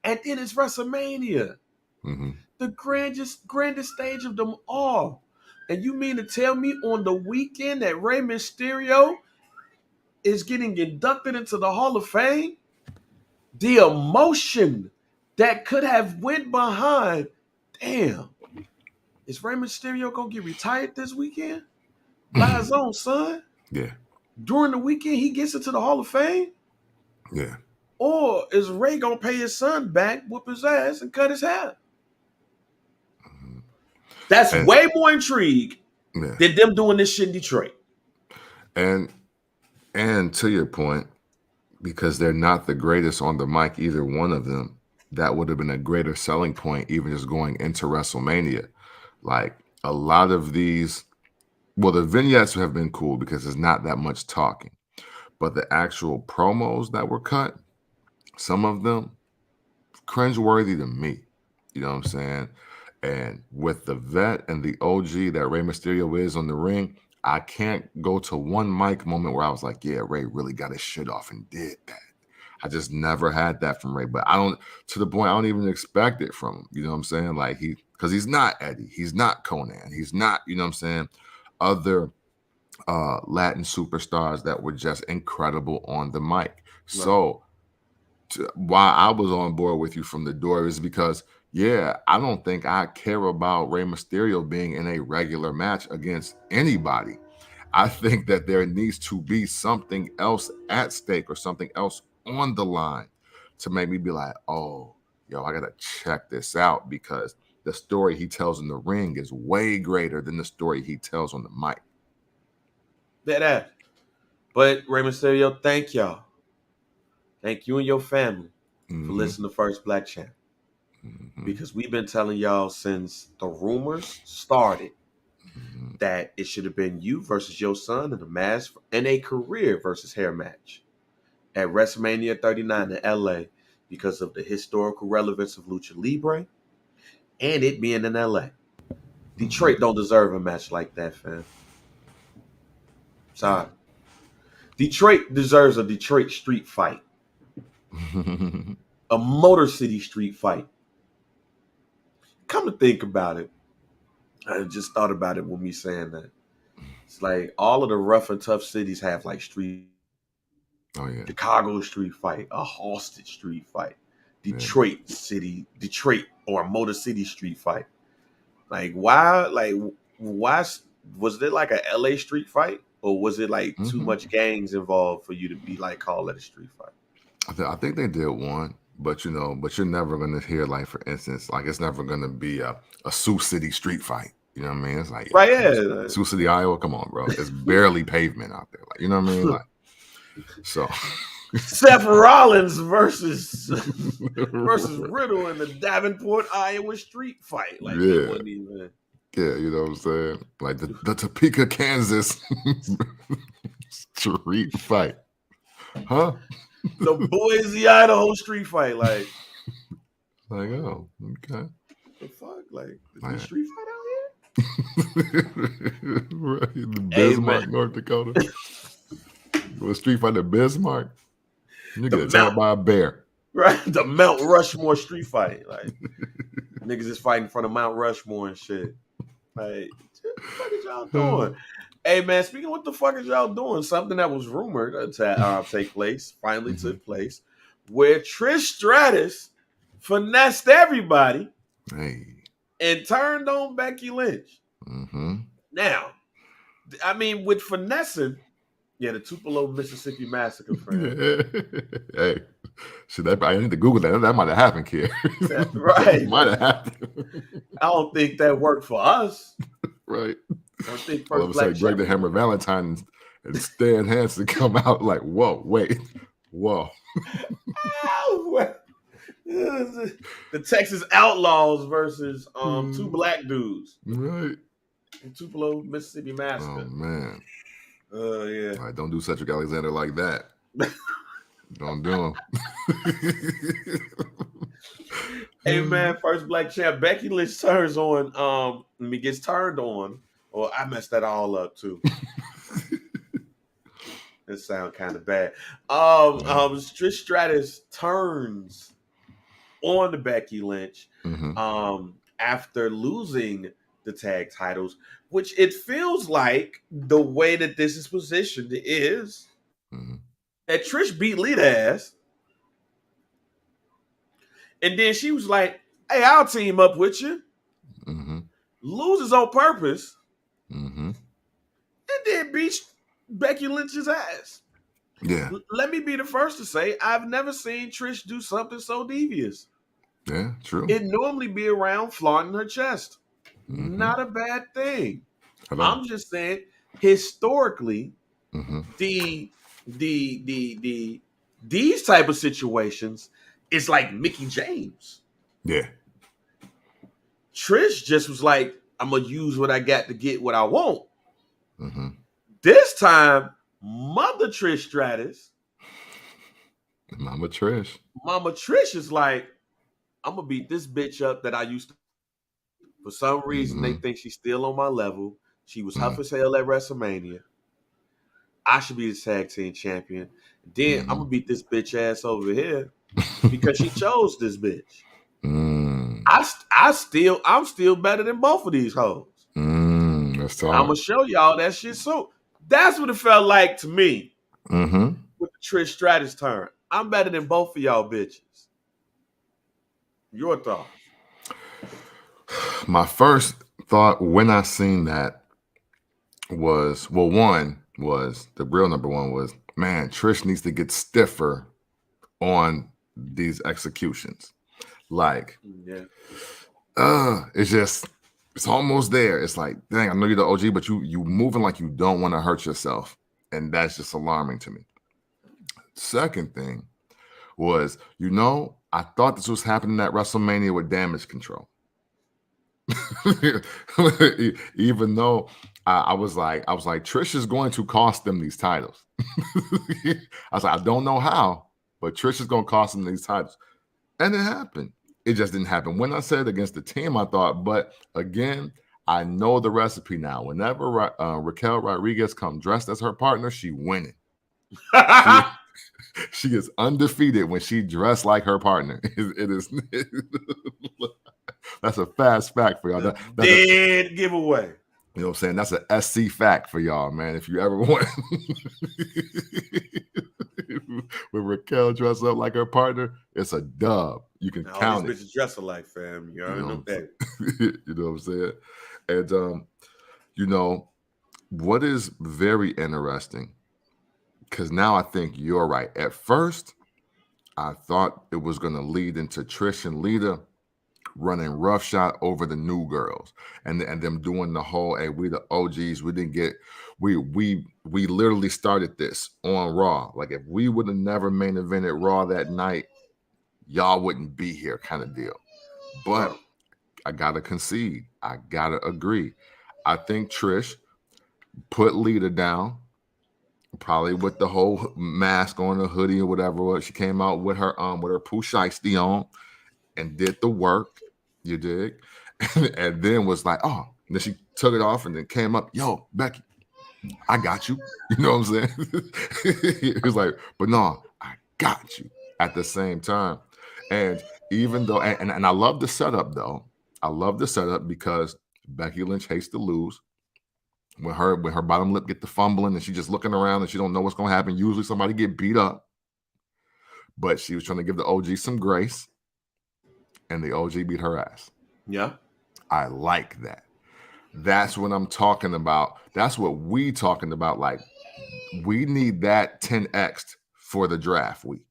And then it's WrestleMania. The grandest stage of them all. And you mean to tell me on the weekend that Rey Mysterio is getting inducted into the Hall of Fame? The emotion that could have went behind, damn, is Rey Mysterio going to get retired this weekend? By his own son? Yeah. During the weekend, he gets into the Hall of Fame? Yeah. Or is Rey going to pay his son back, whoop his ass, and cut his hair? That's way more intrigue than them doing this shit in Detroit. And to your point, because they're not the greatest on the mic, either one of them, that would have been a greater selling point, even just going into WrestleMania. Like a lot of these, well, the vignettes have been cool because there's not that much talking, but the actual promos that were cut, some of them cringeworthy to me. You know what I'm saying? And with the vet and the OG that Rey Mysterio is on the ring, I can't go to one mic moment where I was like, yeah, Rey really got his shit off and did that. I just never had that from Rey, but I don't, to the point I don't even expect it from him. You know what I'm saying? Like because he's not Eddie, he's not Conan, he's not, you know what I'm saying, other Latin superstars that were just incredible on the mic. Right. So why I was on board with you from the door is because, yeah, I don't think I care about Rey Mysterio being in a regular match against anybody. I think that there needs to be something else at stake or something else on the line to make me be like, oh, yo, I got to check this out, because the story he tells in the ring is way greater than the story he tells on the mic. That. But Rey Mysterio, thank y'all. Thank you and your family for listening to First Black Champ. Because we've been telling y'all since the rumors started that it should have been you versus your son in a mask and a career versus hair match at WrestleMania 39 in LA because of the historical relevance of Lucha Libre and it being in LA. Detroit don't deserve a match like that, fam. Sorry. Detroit deserves a Detroit street fight. A Motor City street fight. Come to think about it, I just thought about it with me saying that. It's like all of the rough and tough cities have like street. Oh yeah. Chicago street fight, a Halsted street fight, Detroit or Motor City street fight. Like why was there like a LA street fight, or was it like too much gangs involved for you to be like call it a street fight? I think they did one. But you're never gonna hear, like, for instance, like it's never gonna be a Sioux City street fight. You know what I mean? It's like, right, yeah. Sioux City, Iowa. Come on, bro. It's barely pavement out there. Like, you know what I mean? Like, so Seth Rollins versus Riddle in the Davenport, Iowa street fight. Like, it wasn't even. Yeah, you know what I'm saying? Like the Topeka, Kansas street fight, huh? The Boise, Idaho street fight, like oh, okay. The fuck, like the street fight out here? Right, the Bismarck, North Dakota. The street fight at Bismarck. You get attacked by a bear. Right, the Mount Rushmore street fight. Like niggas is fighting in front of Mount Rushmore and shit. Like, what the fuck is y'all doing? Hey man, speaking of what the fuck is y'all doing, something that was rumored to take place finally took place, where Trish Stratus finessed everybody and turned on Becky Lynch. Now, I mean, with finessing, the Tupelo, Mississippi Massacre, friend. Hey, I need to Google that. That might have happened, kid. Right. Might have happened. I don't think that worked for us. Right. I think all of a sudden, Greg the Hammer Valentine and Stan Hansen come out like, whoa, wait, whoa. The Texas Outlaws versus two black dudes. Right. Tupelo, Mississippi Massacre. Oh man. Yeah. All right, don't do Cedric Alexander like that. Don't do him. Hey man, first black champ. Becky Lynch turns on. Gets turned on. Or I messed that all up too. It sounds kind of bad. Trish Stratus turns on to Becky Lynch after losing the tag titles, which it feels like the way that this is positioned is that Trish beat Lita ass. And then she was like, hey, I'll team up with you. Loses on purpose. And then beats Becky Lynch's ass. Yeah. Let me be the first to say, I've never seen Trish do something so devious. Yeah, true. It normally be around flaunting her chest. Not a bad thing. I'm just saying, historically, these type of situations, it's like Mickey James. Yeah. Trish just was like, I'm gonna use what I got to get what I want. This time, Mother Trish Stratus, Mama Trish is like, I'm gonna beat this bitch up that I used to. For some reason, they think she's still on my level. She was tough as hell at WrestleMania. I should be the tag team champion. Then I'm gonna beat this bitch ass over here because she chose this bitch. I'm still better than both of these hoes. That's tough. I'm gonna show y'all that shit soon. That's what it felt like to me with the Trish Stratus turn. I'm better than both of y'all bitches. Your thoughts? My first thought when I seen that was, well, one was the real number one was, man, Trish needs to get stiffer on these executions. Like, it's almost there. It's like, dang, I know you're the OG, but you moving like you don't want to hurt yourself. And that's just alarming to me. Second thing was, I thought this was happening at WrestleMania with Damage Control. Even though I was like, Trish is going to cost them these titles. I was like, I don't know how, but Trish is going to cost them these titles. And it happened. It just didn't happen. When I said against the team, I thought, but again, I know the recipe now. Whenever Raquel Rodriguez comes dressed as her partner, she winning. She is undefeated when she dressed like her partner. It is. That's a fast fact for y'all. That's dead giveaway. You know what I'm saying? That's an SC fact for y'all, man. If you ever want when Raquel dressed up like her partner, it's a dub. You can count these bitches dress alike, fam. You already know that. You know what I'm saying? And what is very interesting, because now I think you're right. At first, I thought it was going to lead into Trish and Lita running roughshod over the new girls and them doing the whole, hey, we the OGs, we didn't get, we literally started this on Raw. Like, if we would have never main evented Raw that night, y'all wouldn't be here, kind of deal. But I gotta concede, I gotta agree. I think Trish put Lita down, probably with the whole mask on, the hoodie or whatever. She came out with her Pooh Shiesty on and did the work, you dig? And then was like, oh, and then she took it off and then came up, yo, Becky, I got you. You know what I'm saying? It was like, but no, I got you at the same time. And even though, and I love the setup though. I love the setup because Becky Lynch hates to lose. When her bottom lip get the fumbling and she just looking around and she don't know what's going to happen. Usually somebody get beat up. But she was trying to give the OG some grace. And the OG beat her ass. Yeah. I like that. That's what I'm talking about. That's what we talking about. Like, we need that 10x for the draft week.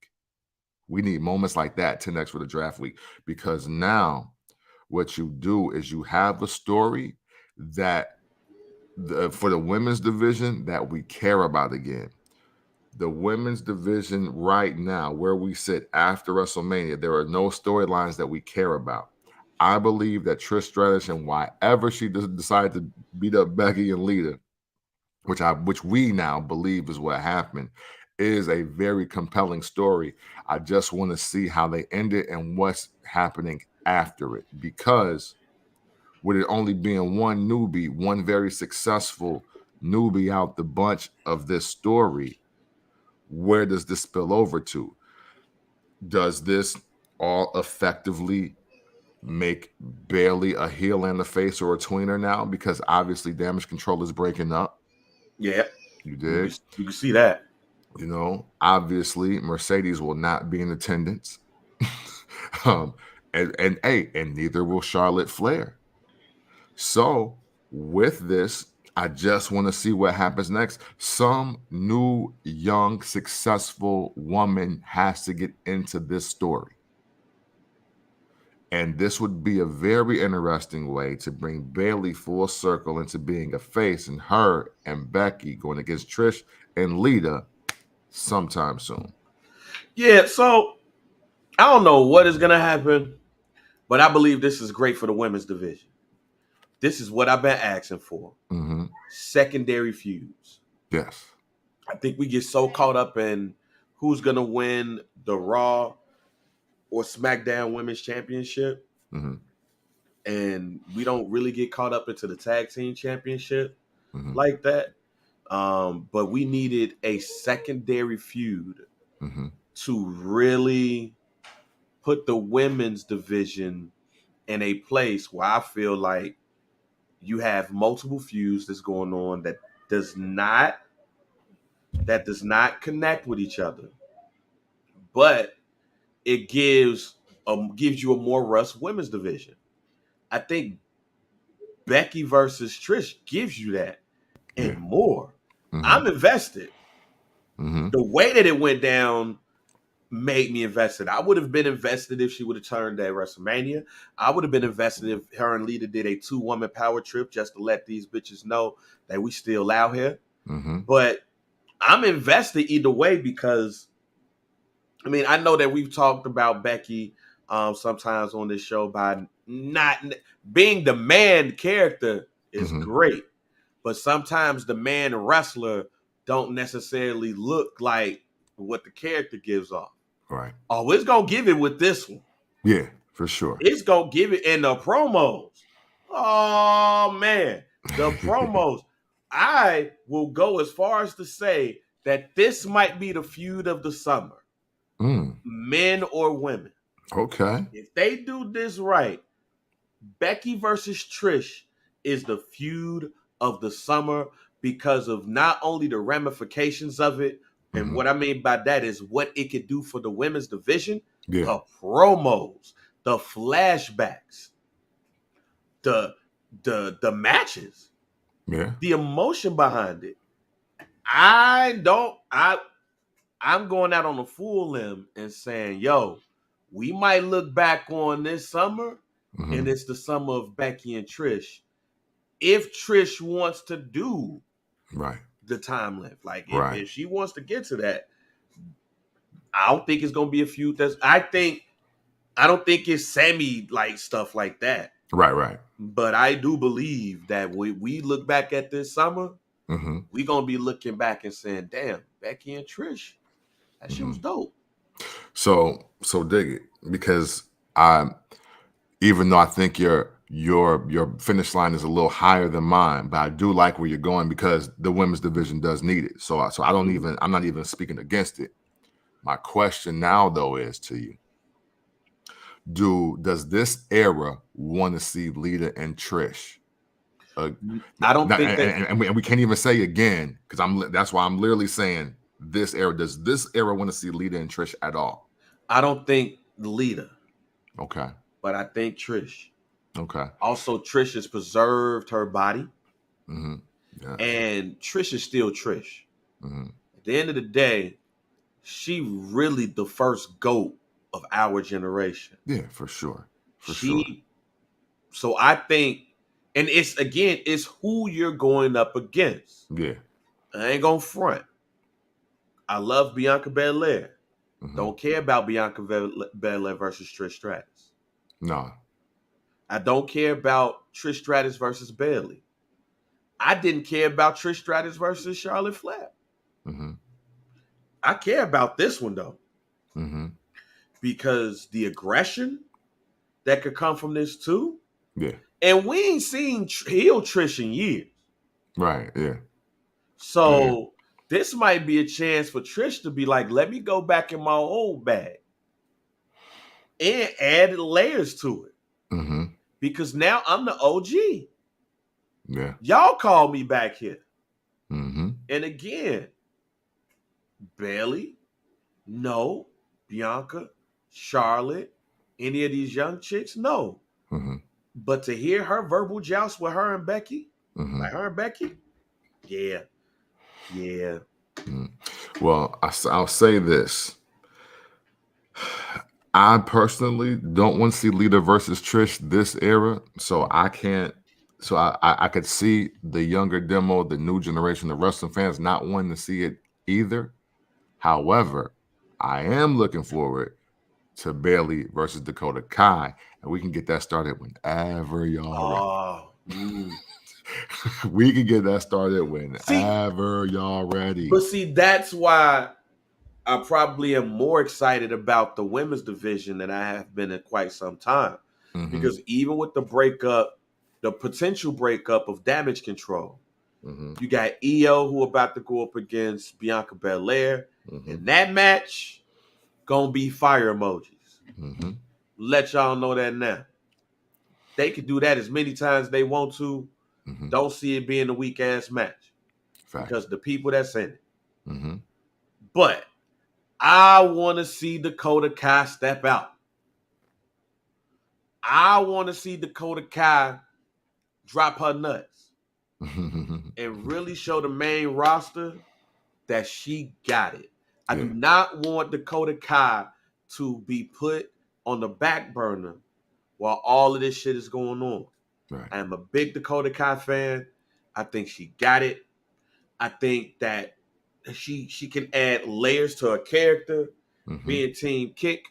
We need moments like that, 10x for the draft week. Because now what you do is you have a story that for the women's division that we care about again. the women's division right now, where we sit after WrestleMania, there are no storylines that we care about. I believe that Trish Stratus, and why ever she decided to beat up Becky and Lita, which we now believe is what happened, is a very compelling story. I just want to see how they end it and what's happening after it, because with it only being one newbie, one very successful newbie out the bunch of this story, where does this spill over to? Does this all effectively make Bailey a heel and a face or a tweener now? Because obviously Damage Control is breaking up. Yeah. You did. You can see that. You know, obviously Mercedes will not be in attendance. And neither will Charlotte Flair. So with this, I just want to see what happens next. Some new, young, successful woman has to get into this story. And this would be a very interesting way to bring Bailey full circle into being a face, and her and Becky going against Trish and Lita sometime soon. Yeah, so I don't know what is going to happen, but I believe this is great for the women's division. This is what I've been asking for. Mm-hmm. Secondary feuds. Yes. I think we get so caught up in who's going to win the Raw or SmackDown Women's Championship. Mm-hmm. And we don't really get caught up into the Tag Team Championship Mm-hmm. like that. But we needed a secondary feud Mm-hmm. to really put the women's division in a place where I feel like you have multiple feuds that's going on that does not connect with each other, but it gives you a more Russ women's division. I think Becky versus Trish gives you that and more. Mm-hmm. I'm invested. Mm-hmm. The way that it went down made me invested. I would have been invested if she would have turned at WrestleMania. I would have been invested if her and Lita did a 2-woman power trip just to let these bitches know that we still out here. Mm-hmm. But I'm invested either way because, I mean, I know that we've talked about Becky sometimes on this show by not being the man character is Mm-hmm. great, but sometimes the man wrestler don't necessarily look like what the character gives off. Right. Oh, it's gonna give it with this one. Yeah, for sure. It's gonna give it in the promos. Oh man, the promos. I will go as far as to say that this might be the feud of the summer. Men or women. Okay. If they do this right, Becky versus Trish is the feud of the summer because of not only the ramifications of it, and Mm-hmm. what I mean by that is what it could do for the women's division, Yeah. the promos, the flashbacks, the matches, Yeah. the emotion behind it. I'm going out on a full limb and saying, yo, we might look back on this summer, Mm-hmm. and it's the summer of Becky and Trish. If Trish wants to do Right. the time length, like Right. if she wants to get to that, I don't think it's gonna be a feud. I don't think it's Sami like stuff like that. Right. But I do believe that when we look back at this summer, Mm-hmm. we're gonna be looking back and saying, damn, Becky and Trish, that shit was dope. So dig it, because even though I think your finish line is a little higher than mine, but I do like where you're going because the women's division does need it. So I'm not even speaking against it. My question now though is to you: does this era want to see Lita and Trish? I don't think that, and we can't even say again because that's why I'm literally saying this era. Does this era want to see Lita and Trish at all? I don't think Lita. Okay. But I think Trish. Okay. Also, Trish has preserved her body. Mm-hmm. Yeah. And Trish is still Trish. Mm-hmm. At the end of the day, she really the first GOAT of our generation. Yeah, for sure. Sure. So I think, and it's who you're going up against. Yeah. I ain't gonna front. I love Bianca Belair. Mm-hmm. Don't care about Bianca Belair versus Trish Stratus. No. I don't care about Trish Stratus versus Bayley. I didn't care about Trish Stratus versus Charlotte Flair. Mm-hmm. I care about this one though. Mm-hmm. Because the aggression that could come from this too. Yeah. And we ain't seen heel Trish in years. Right. Yeah. So this might be a chance for Trish to be like, let me go back in my old bag and add layers to it. Mm-hmm. Because now I'm the OG. Yeah. Y'all call me back here. Mm-hmm. And again, Bayley, no. Bianca, Charlotte, any of these young chicks, no. Mm-hmm. But to hear her verbal joust with her and Becky, Mm-hmm. like her and Becky, yeah. Mm. Well, I'll say this. I personally don't want to see Lita versus Trish this era, so I can't. So I could see the younger demo, the new generation of wrestling fans not wanting to see it either. However, I am looking forward to Bayley versus Dakota Kai, and we can get that started whenever y'all ready. We can get that started whenever y'all ready. But see, that's why I probably am more excited about the women's division than I have been in quite some time. Mm-hmm. Because even with the breakup, the potential breakup of Damage Control, mm-hmm. you got EO who about to go up against Bianca Belair. Mm-hmm. And that match gonna be fire emojis. Mm-hmm. Let y'all know that now. They can do that as many times they want to. Mm-hmm. Don't see it being a weak ass match. Fact. Because the people that's in it. Mm-hmm. But I want to see Dakota Kai step out. I want to see Dakota Kai drop her nuts and really show the main roster that she got it. I do not want Dakota Kai to be put on the back burner while all of this shit is going on. Right. I am a big Dakota Kai fan. I think she got it. I think that she can add layers to her character, being Team Kick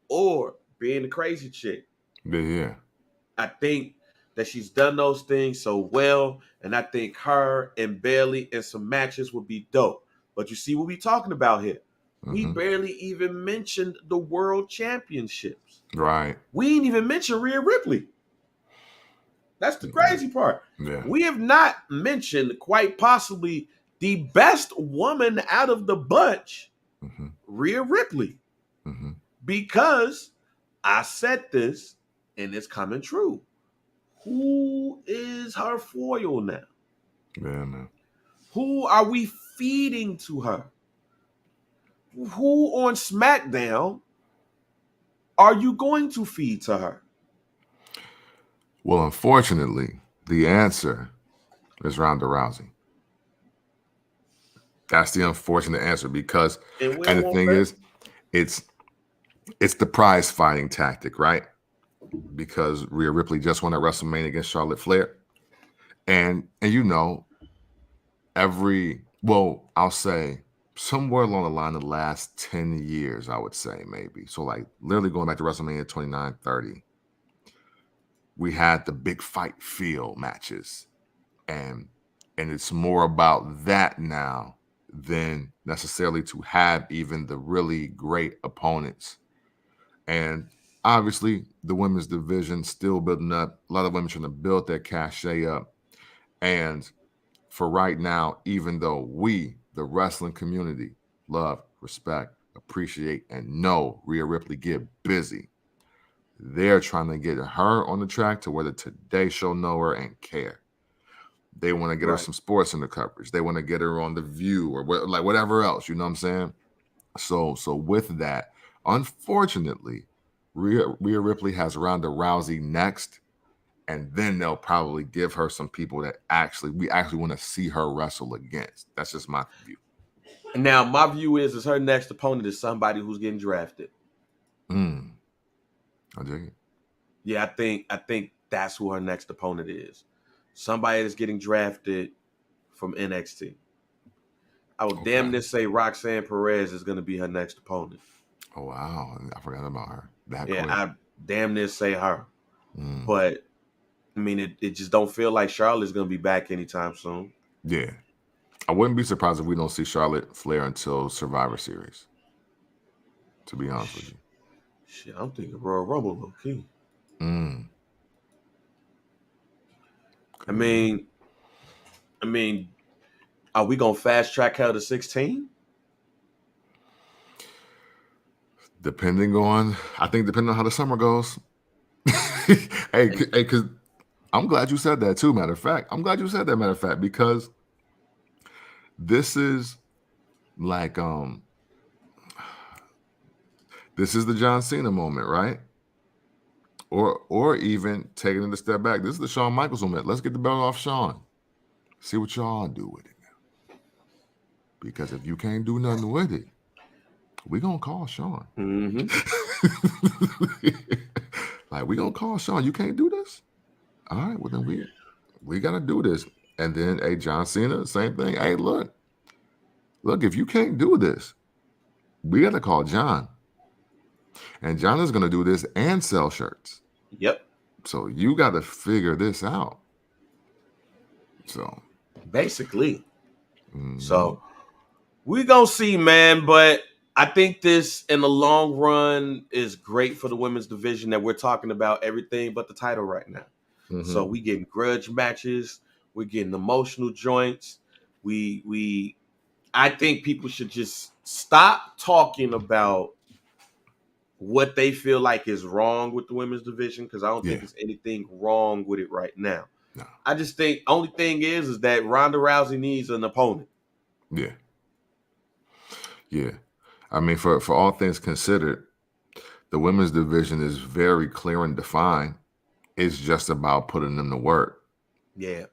or being the crazy chick. Yeah. I think that she's done those things so well, and I think her and Bayley in some matches would be dope. But you see what we talking about here? We barely even mentioned the world championships. Right. We ain't even mentioned Rhea Ripley. That's the crazy part. Yeah. We have not mentioned quite possibly the best woman out of the bunch, Rhea Ripley. Because I said this, and it's coming true. Who is her foil now? Yeah, man. Who are we feeding to her? Who on SmackDown are you going to feed to her? Well, unfortunately, the answer is Ronda Rousey. That's the unfortunate answer because, and the thing is, it's the prize fighting tactic, right? Because Rhea Ripley just won at WrestleMania against Charlotte Flair, and you know, I'll say somewhere along the line of the last 10 years, I would say maybe. So like literally going back to WrestleMania 29, 30, we had the big fight feel matches, and it's more about that now than necessarily to have even the really great opponents. And obviously the women's division still building up. A lot of women trying to build their cachet up. And for right now, even though we, the wrestling community, love, respect, appreciate, and know Rhea Ripley get busy, they're trying to get her on the track to where the Today Show know her and care. They want to get her some sports in the coverage. They want to get her on The View or like whatever else. You know what I'm saying? So with that, unfortunately, Rhea Ripley has Ronda Rousey next, and then they'll probably give her some people that we actually want to see her wrestle against. That's just my view. Now, my view is her next opponent is somebody who's getting drafted. I dig it. Yeah, I think that's who her next opponent is. Somebody that's getting drafted from NXT. I would damn near say Roxanne Perez is going to be her next opponent. Oh, wow. I forgot about her. That Yeah, quick. I damn near say her. But, I mean, it just don't feel like Charlotte's going to be back anytime soon. Yeah. I wouldn't be surprised if we don't see Charlotte Flair until Survivor Series, to be honest with you. Shit, I'm thinking Royal Rumble low key. I mean, are we going to fast track her to 16? Depending on how the summer goes. hey, because I'm glad you said that too. Matter of fact, because this is like this is the John Cena moment, right? Or even taking it a step back. This is the Shawn Michaels moment. Let's get the belt off Shawn. See what y'all do with it now. Because if you can't do nothing with it, we're gonna call Shawn. Like, we're gonna call Shawn. You can't do this? All right, well then we gotta do this. And then John Cena, same thing. Hey, look, if you can't do this, we gotta call John. And John is gonna do this and sell shirts. Yep. So you gotta figure this out. So basically. So we gonna see, man. But I think this in the long run is great for the women's division that we're talking about everything but the title right now. So we getting grudge matches, we're getting emotional joints. I think people should just stop talking about what they feel like is wrong with the women's division, because I don't think there's anything wrong with it right now. No. I just think only thing is that Ronda Rousey needs an opponent. Yeah. Yeah. I mean, for all things considered, the women's division is very clear and defined. It's just about putting them to work. Yeah.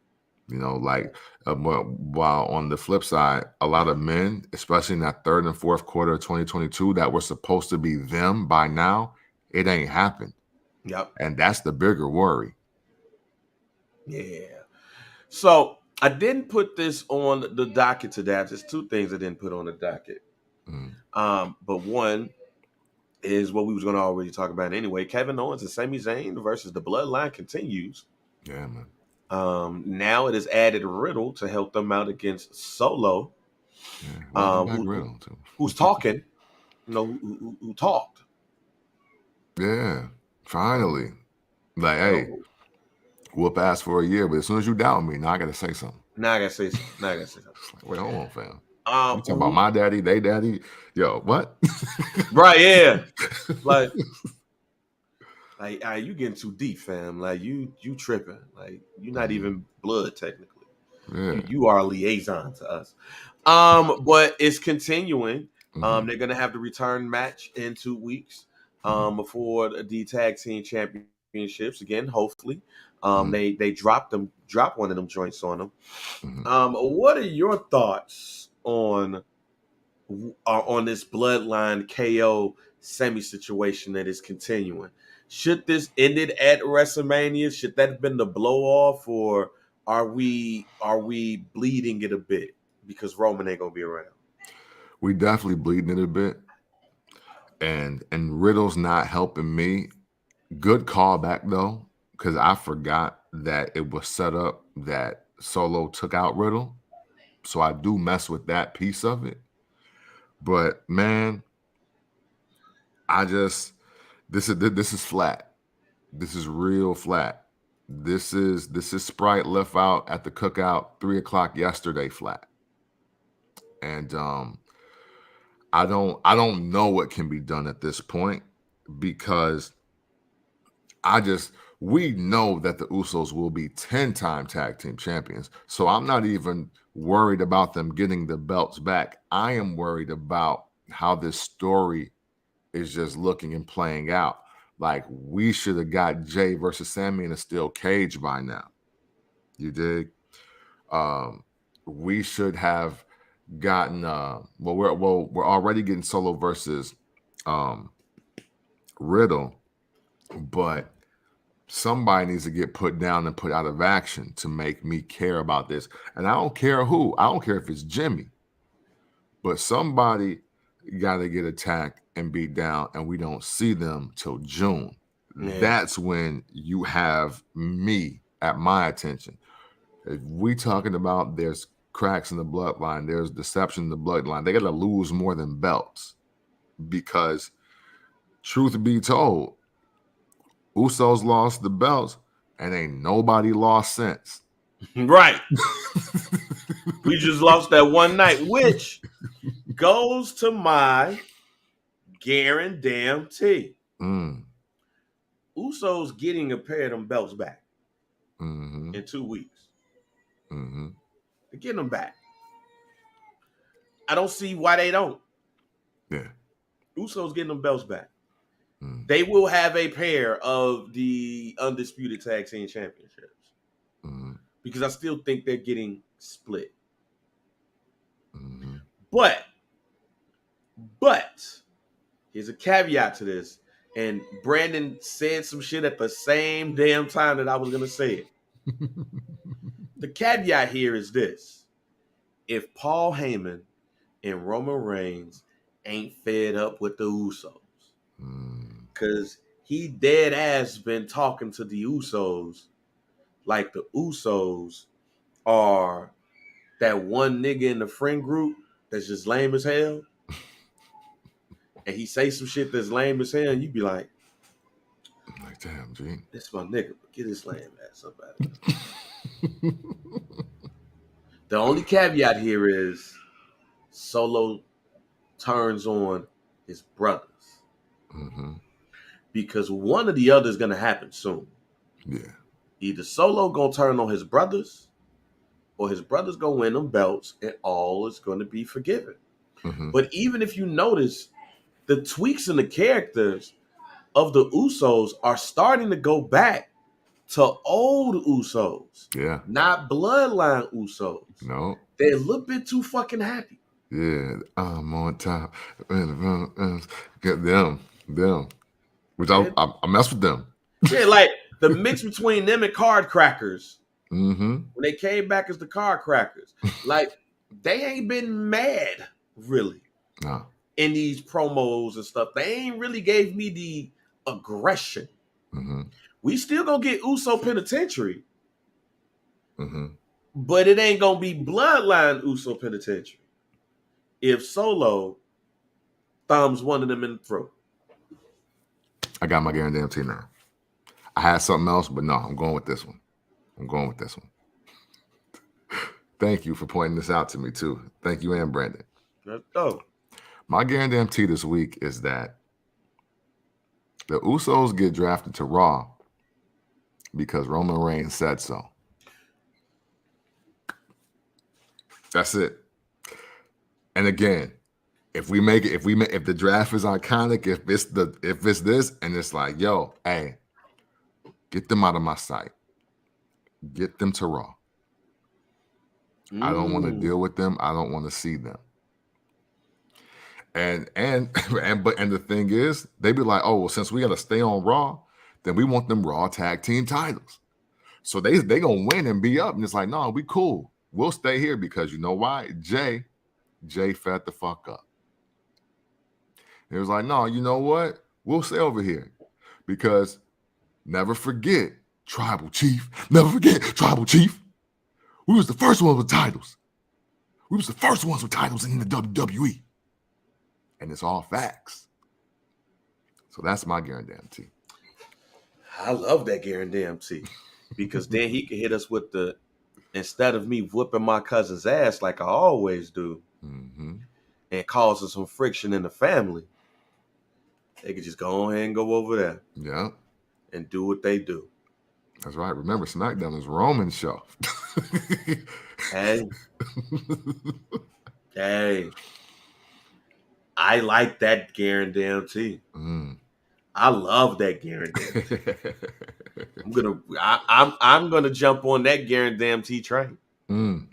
You know, like while on the flip side, a lot of men, especially in that third and fourth quarter of 2022, that were supposed to be them by now, it ain't happened. Yep. And that's the bigger worry. Yeah. So I didn't put this on the docket today. There's two things I didn't put on the docket. But one is what we was going to already talk about anyway. Kevin Owens and Sami Zayn versus the Bloodline continues. Yeah, man. Now it has added Riddle to help them out against Solo. Yeah, Riddle too. Who's talking? You know, who talked? Yeah, finally. Like, hey, whoop ass for a year, but as soon as you doubt me, now I gotta say something. Now I gotta say something. Wait, hold on, fam. You talking about my daddy, they daddy? Yo, what? Right, yeah. Like, you getting too deep, fam. Like, you tripping. Like, you're not even blood technically. Yeah. You are a liaison to us. But it's continuing. They're gonna have the return match in 2 weeks. For the tag team championships again. Hopefully, they drop one of them joints on them. What are your thoughts on this Bloodline KO Sami situation that is continuing? Should this ended at WrestleMania? Should that have been the blow off, or are we bleeding it a bit because Roman ain't gonna be around? We definitely bleeding it a bit, and Riddle's not helping me. Good callback though, because I forgot that it was set up that Solo took out Riddle, so I do mess with that piece of it. But man, this is flat. This is real flat. This is Sprite left out at the cookout 3 o'clock yesterday flat. And I don't know what can be done at this point, because we know that the Usos will be 10-time tag team champions. So I'm not even worried about them getting the belts back. I am worried about how this story is just looking and playing out. Like, we should have got Jay versus Sami in a steel cage by now. You dig? We should have gotten we're already getting Solo versus Riddle, but somebody needs to get put down and put out of action to make me care about this. And I don't care who. I don't care if it's Jimmy. But somebody got to get attacked and beat down, and we don't see them till June. Yeah. That's when you have me at my attention. If we talking about there's cracks in the bloodline, there's deception in the bloodline, they got to lose more than belts. Because truth be told, Usos lost the belts and ain't nobody lost since. Right. We just lost that one night, which goes to my guarantee. Usos getting a pair of them belts back in 2 weeks. They're getting them back. I don't see why they don't. Yeah. Usos getting them belts back. They will have a pair of the Undisputed Tag Team Championships. Because I still think they're getting split. But here's a caveat to this. And Brandon said some shit at the same damn time that I was going to say it. The caveat here is this. If Paul Heyman and Roman Reigns ain't fed up with the Usos, because he dead ass been talking to the Usos like the Usos are that one nigga in the friend group that's just lame as hell. And he say some shit that's lame as hell, and you be like, damn, Gene. This my nigga, but get his lame ass up out of here. The only caveat here is Solo turns on his brothers. Because one or the other is going to happen soon. Yeah. Either Solo going to turn on his brothers, or his brothers going to win them belts, and all is going to be forgiven. But even if you notice, the tweaks in the characters of the Usos are starting to go back to old Usos. Yeah. Not bloodline Usos. No. They're a little bit too fucking happy. Yeah, I'm on top. Get them. Which I mess with them. Yeah, like the mix between them and Card Crackers. When they came back as the Card Crackers. Like, they ain't been mad, really. No. In these promos and stuff. They ain't really gave me the aggression. We still gonna get Uso Penitentiary. But it ain't gonna be bloodline Uso Penitentiary. If Solo thumbs one of them in the throat. I got my guarantee now. I had something else, but no, I'm going with this one. Thank you for pointing this out to me, too. Thank you and Brandon. Let's go. My guarantee this week is that the Usos get drafted to Raw because Roman Reigns said so. That's it. And again, if the draft is iconic, if it's this and it's like, yo, hey, get them out of my sight. Get them to Raw. I don't want to deal with them. I don't want to see them. And the thing is, they be like, oh, well, since we got to stay on Raw, then we want them Raw tag team titles. So they gonna win and be up. And it's like, no, we cool. We'll stay here because you know why? Jay fed the fuck up. It was like, no, you know what? We'll stay over here because never forget Tribal Chief. Never forget Tribal Chief. We was the first ones with titles. We was the first ones with titles in the WWE. And it's all facts. So that's my guarantee. I love that guarantee because then he can hit us with the, instead of me whooping my cousin's ass like I always do, and causing some friction in the family, they could just go ahead and go over there. Yeah. And do what they do. That's right. Remember, SmackDown is Roman's show. Hey. I like that guarantee. I love that guarantee. I'm gonna jump on that guarantee train.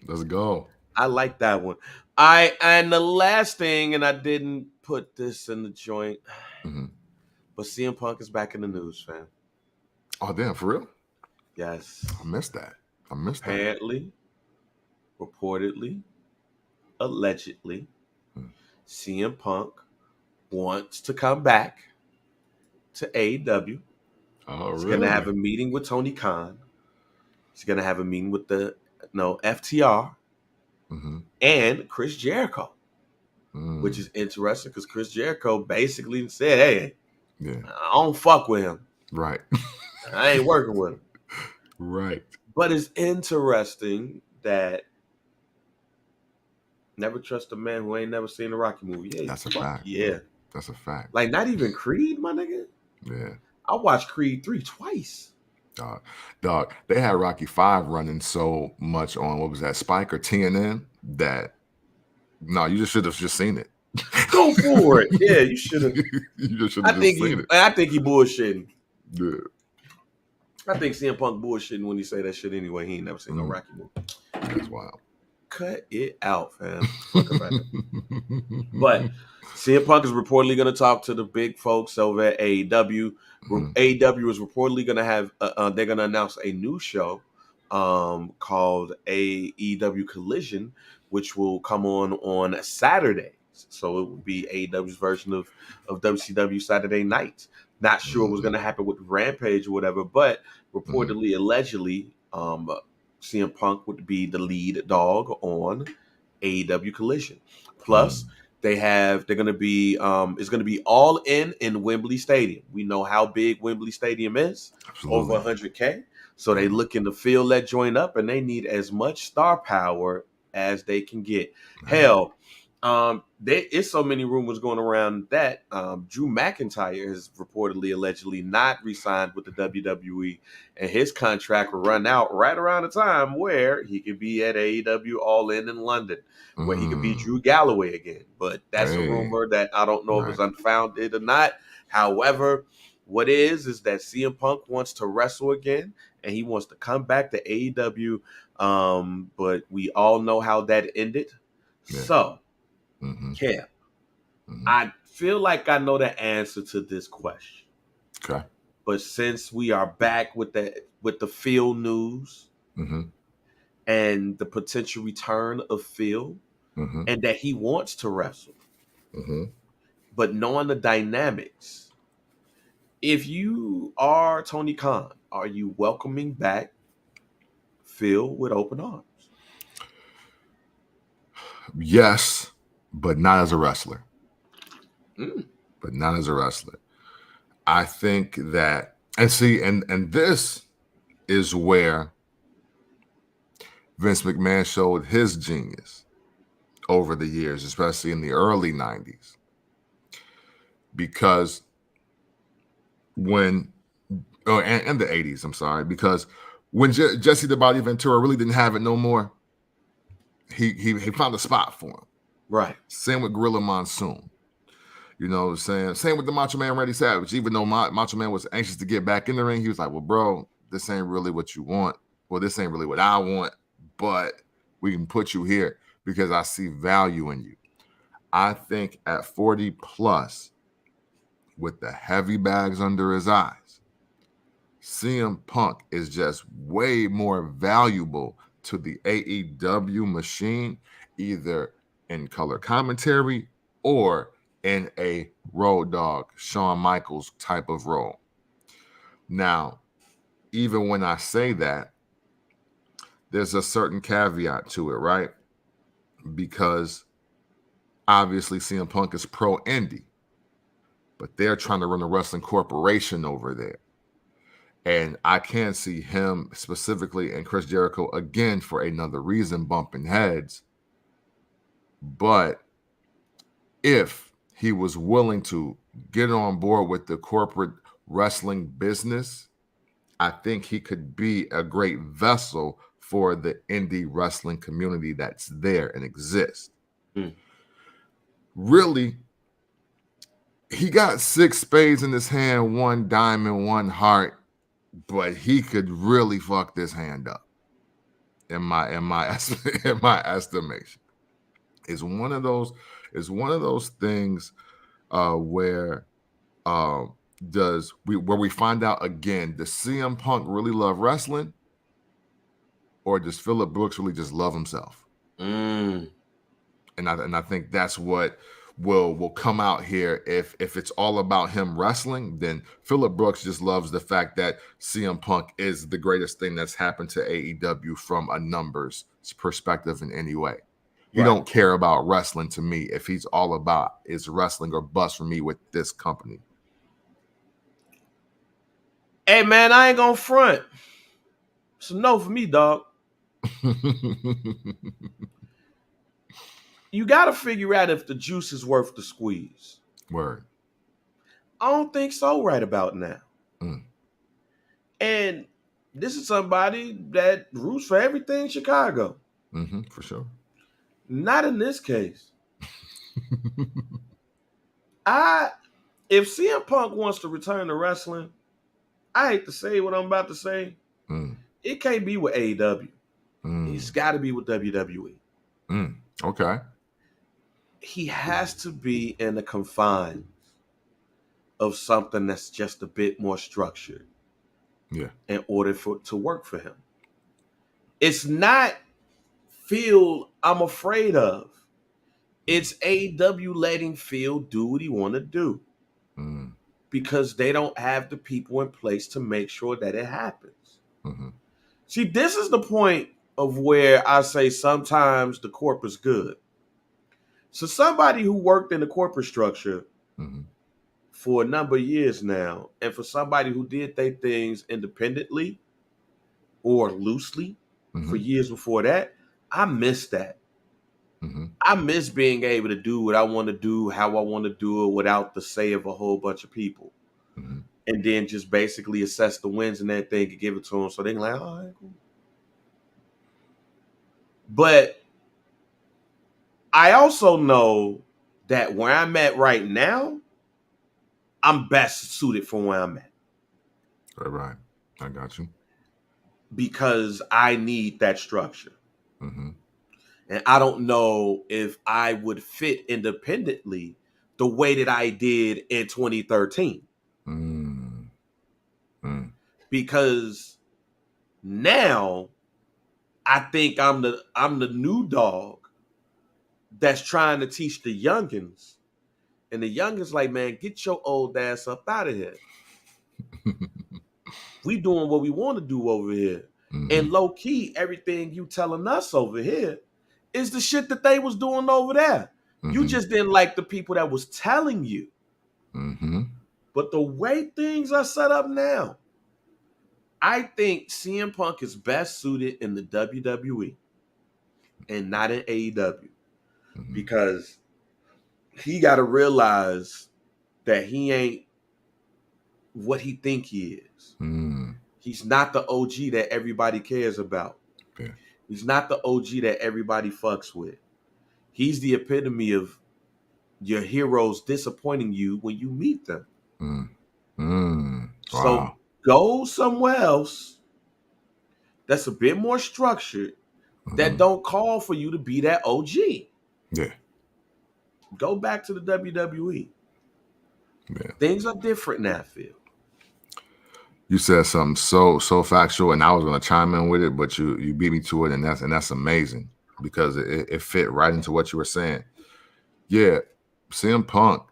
Let's go. I like that one. And the last thing, and I didn't put this in the joint, but CM Punk is back in the news, fam. Oh damn, for real? Yes. I missed that. Apparently, reportedly, allegedly, CM Punk wants to come back to AEW. Oh, He's really? going to have a meeting with Tony Khan. He's going to have a meeting with the FTR and Chris Jericho, which is interesting because Chris Jericho basically said, hey, I don't fuck with him. Right. I ain't working with him. Right. But it's interesting that never trust a man who ain't never seen a Rocky movie. Yeah, that's a fact. Yeah. That's a fact. Like, not even Creed, my nigga. Yeah. I watched Creed 3 twice. Dog, they had Rocky 5 running so much on, what was that, Spike or TNN, that, no, you just should have just seen it. Go for it. Yeah, you should have. You just should have just seen it. I think he bullshitting. Yeah. I think CM Punk bullshitting when he say that shit anyway. He ain't never seen no Rocky movie. That's wild. Cut it out, fam. Fuck about it. But CM Punk is reportedly going to talk to the big folks over at AEW. AEW is reportedly going to have, they're going to announce a new show called AEW Collision, which will come on Saturday. So it will be AEW's version of WCW Saturday Night. Not sure what's going to happen with Rampage or whatever, but reportedly, allegedly, CM Punk would be the lead dog on AEW Collision. Plus, they're going to be, it's going to be all in Wembley Stadium. We know how big Wembley Stadium is, over 100K. So they looking to fill that joint up, and they need as much star power as they can get. Hell, it's so many rumors going around that Drew McIntyre has reportedly, allegedly not re-signed with the WWE, and his contract will run out right around the time where he could be at AEW All In London, where he could be Drew Galloway again. But that's a rumor that I don't know if it's unfounded or not. However, what is that CM Punk wants to wrestle again, and he wants to come back to AEW. But we all know how that ended. Yeah. So, Cam, I feel like I know the answer to this question. Okay. But since we are back with the Phil news and the potential return of Phil, and that he wants to wrestle, but knowing the dynamics, if you are Tony Khan, are you welcoming back Phil with open arms? Yes, but not as a wrestler. But not as a wrestler. I think that, and this is where Vince McMahon showed his genius over the years, especially in the early 90s. Because and the 80s, I'm sorry, because when Jesse the Body Ventura really didn't have it no more, he found a spot for him. Right. Same with Gorilla Monsoon. You know what I'm saying? Same with the Macho Man Randy Savage. Even though Macho Man was anxious to get back in the ring, he was like, well, bro, this ain't really what you want. Well, this ain't really what I want, but we can put you here because I see value in you. I think at 40 plus, with the heavy bags under his eyes, CM Punk is just way more valuable to the AEW machine, either in color commentary or in a Road Dogg, Shawn Michaels type of role. Now, even when I say that, there's a certain caveat to it, right? Because obviously CM Punk is pro-indie, but they're trying to run a wrestling corporation over there. And I can't see him specifically and Chris Jericho again for another reason bumping heads. But if he was willing to get on board with the corporate wrestling business, I think he could be a great vessel for the indie wrestling community that's there and exists. Really, he got 6 spades in his hand, 1 diamond, 1 heart, but he could really fuck this hand up. In my estimation, it's one of those things where we find out again, does CM Punk really love wrestling, or does Phillip Brooks really just love himself? And I think that's what will come out here. If it's all about him wrestling, then Phillip Brooks just loves the fact that CM Punk is the greatest thing that's happened to AEW from a numbers perspective in any way. He don't care about wrestling to me if he's all about is wrestling or bust for me with this company. Hey, man, I ain't gonna front. It's a no for me, dog. You got to figure out if the juice is worth the squeeze. Word. I don't think so right about now. And this is somebody that roots for everything Chicago. For sure. Not in this case. If CM Punk wants to return to wrestling, I hate to say what I'm about to say. It can't be with AEW. It's got to be with WWE. Okay. He has to be in the confines of something that's just a bit more structured. Yeah. In order for it to work for him. It's not Phil I'm afraid of. It's AEW letting Phil do what he want to do. Because they don't have the people in place to make sure that it happens. See, this is the point of where I say sometimes the corp is good. So somebody who worked in the corporate structure for a number of years now, and for somebody who did their things independently or loosely for years before that, I miss that. I miss being able to do what I want to do, how I want to do it without the say of a whole bunch of people. And then just basically assess the wins and everything and give it to them so they can like, all right, cool. But I also know that where I'm at right now, I'm best suited for where I'm at. Right. I got you. Because I need that structure. And I don't know if I would fit independently the way that I did in 2013. Because now I think I'm the new dog that's trying to teach the youngins. And the youngins like, man, get your old ass up out of here. We doing what we want to do over here. And low key, everything you telling us over here is the shit that they was doing over there. You just didn't like the people that was telling you. But the way things are set up now, I think CM Punk is best suited in the WWE and not in AEW. Because he got to realize that he ain't what he think he is. He's not the OG that everybody cares about. Yeah. He's not the OG that everybody fucks with. He's the epitome of your heroes disappointing you when you meet them. Wow. So go somewhere else that's a bit more structured, that don't call for you to be that OG. Yeah. Go back to the WWE. Yeah. Things are different now, Phil. You said something so factual, and I was going to chime in with it, but you beat me to it, and that's amazing because it fit right into what you were saying. Yeah, CM Punk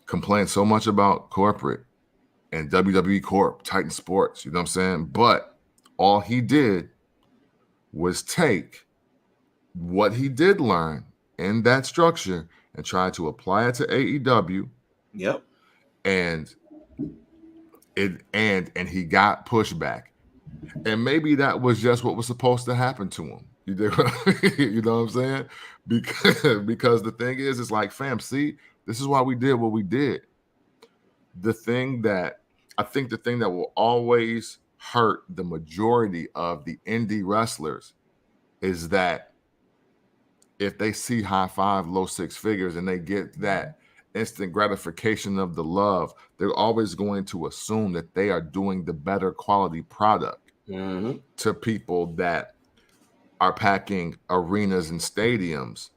complained so much about corporate and WWE Corp, Titan Sports, you know what I'm saying? But all he did was take what he did learn in that structure and try to apply it to AEW. Yep. And he got pushback. And maybe that was just what was supposed to happen to him. You know what I'm saying? Because the thing is, it's like, fam, see, this is why we did what we did. The thing that will always hurt the majority of the indie wrestlers is that if they see high five, low six figures, and they get that instant gratification of the love, they're always going to assume that they are doing the better quality product to people that are packing arenas and stadiums.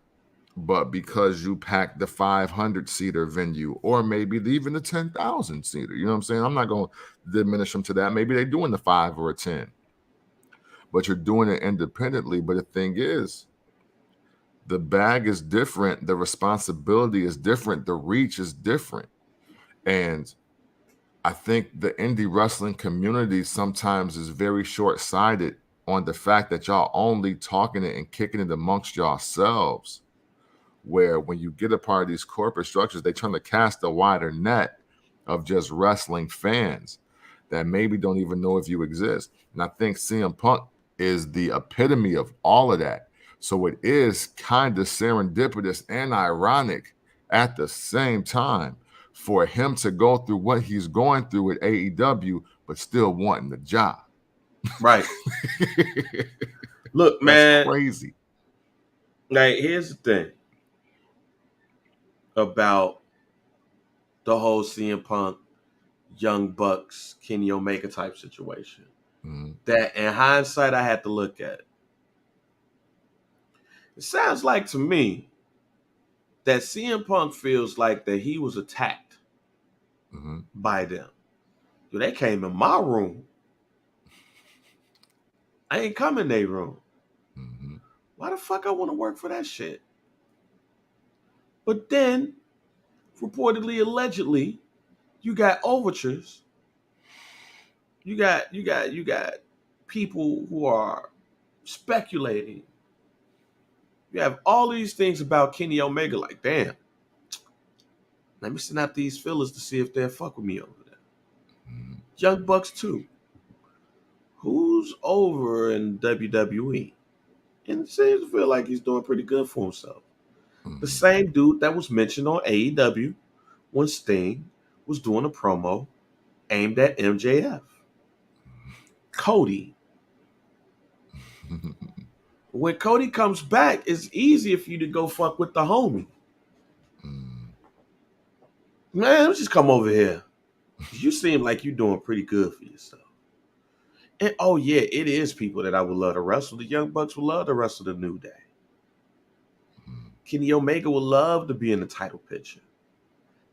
But because you pack the 500-seater venue, or maybe even the 10,000-seater, you know what I'm saying? I'm not going to diminish them to that. Maybe they're doing the 5 or a 10. But you're doing it independently. But the thing is, the bag is different, the responsibility is different, the reach is different. And I think the indie wrestling community sometimes is very short-sighted on the fact that y'all only talking it and kicking it amongst yourselves, where when you get a part of these corporate structures, they trying to cast a wider net of just wrestling fans that maybe don't even know if you exist. And I think CM Punk is the epitome of all of that. So it is kind of serendipitous and ironic at the same time for him to go through what he's going through with AEW, but still wanting the job. Right. Look, That's man. crazy. Like, here's the thing about the whole CM Punk, Young Bucks, Kenny Omega type situation. Mm-hmm. That in hindsight, I had to look at. It sounds like to me that CM Punk feels like that he was attacked by them. Dude, they came in my room. I ain't come in their room. Mm-hmm. Why the fuck I want to work for that shit? But then, reportedly, allegedly, you got overtures. You got people who are speculating. You have all these things about Kenny Omega. Like, damn, let me send out these fillers to see if they'll fuck with me over there. Mm-hmm. Young Bucks too. Who's over in WWE? And it seems to feel like he's doing pretty good for himself. Mm-hmm. The same dude that was mentioned on AEW when Sting was doing a promo aimed at MJF. Cody. When Cody comes back, it's easier for you to go fuck with the homie. Man, let's just come over here. You seem like you're doing pretty good for yourself. And oh yeah, it is people that I would love to wrestle. The Young Bucks would love to wrestle the New Day. Kenny Omega would love to be in the title picture.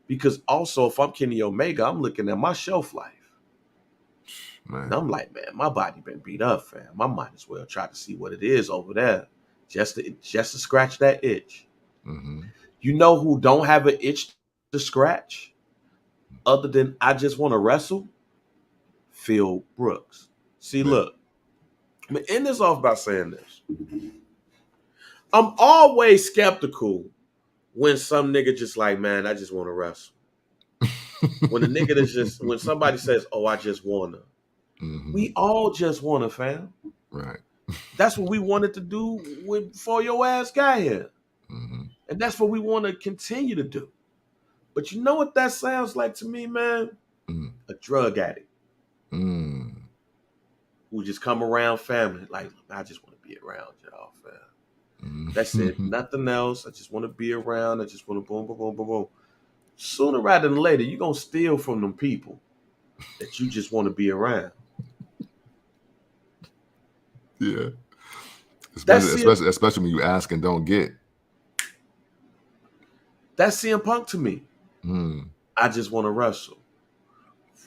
Because also, if I'm Kenny Omega, I'm looking at my shelf life. Man. And I'm like, man, my body been beat up, fam. I might as well try to see what it is over there. Just to scratch that itch. Mm-hmm. You know who don't have an itch to scratch? Other than I just want to wrestle? Phil Brooks. See, look. I'm going to end this off by saying this. I'm always skeptical when some nigga just like, man, I just want to wrestle. When a nigga that's just, when somebody says, oh, I just want to. Mm-hmm. We all just want to, fam. Right. That's what we wanted to do before your ass got here. Mm-hmm. And that's what we want to continue to do. But you know what that sounds like to me, man? Mm. A drug addict. Mm. Who just come around family. Like, I just want to be around y'all, fam. That's it. Nothing else. I just want to be around. I just want to boom, boom, boom, boom, boom. Sooner rather than later, you're going to steal from them people that you just want to be around. Yeah. Especially when you ask and don't get. That's CM Punk to me. Mm. I just want to wrestle.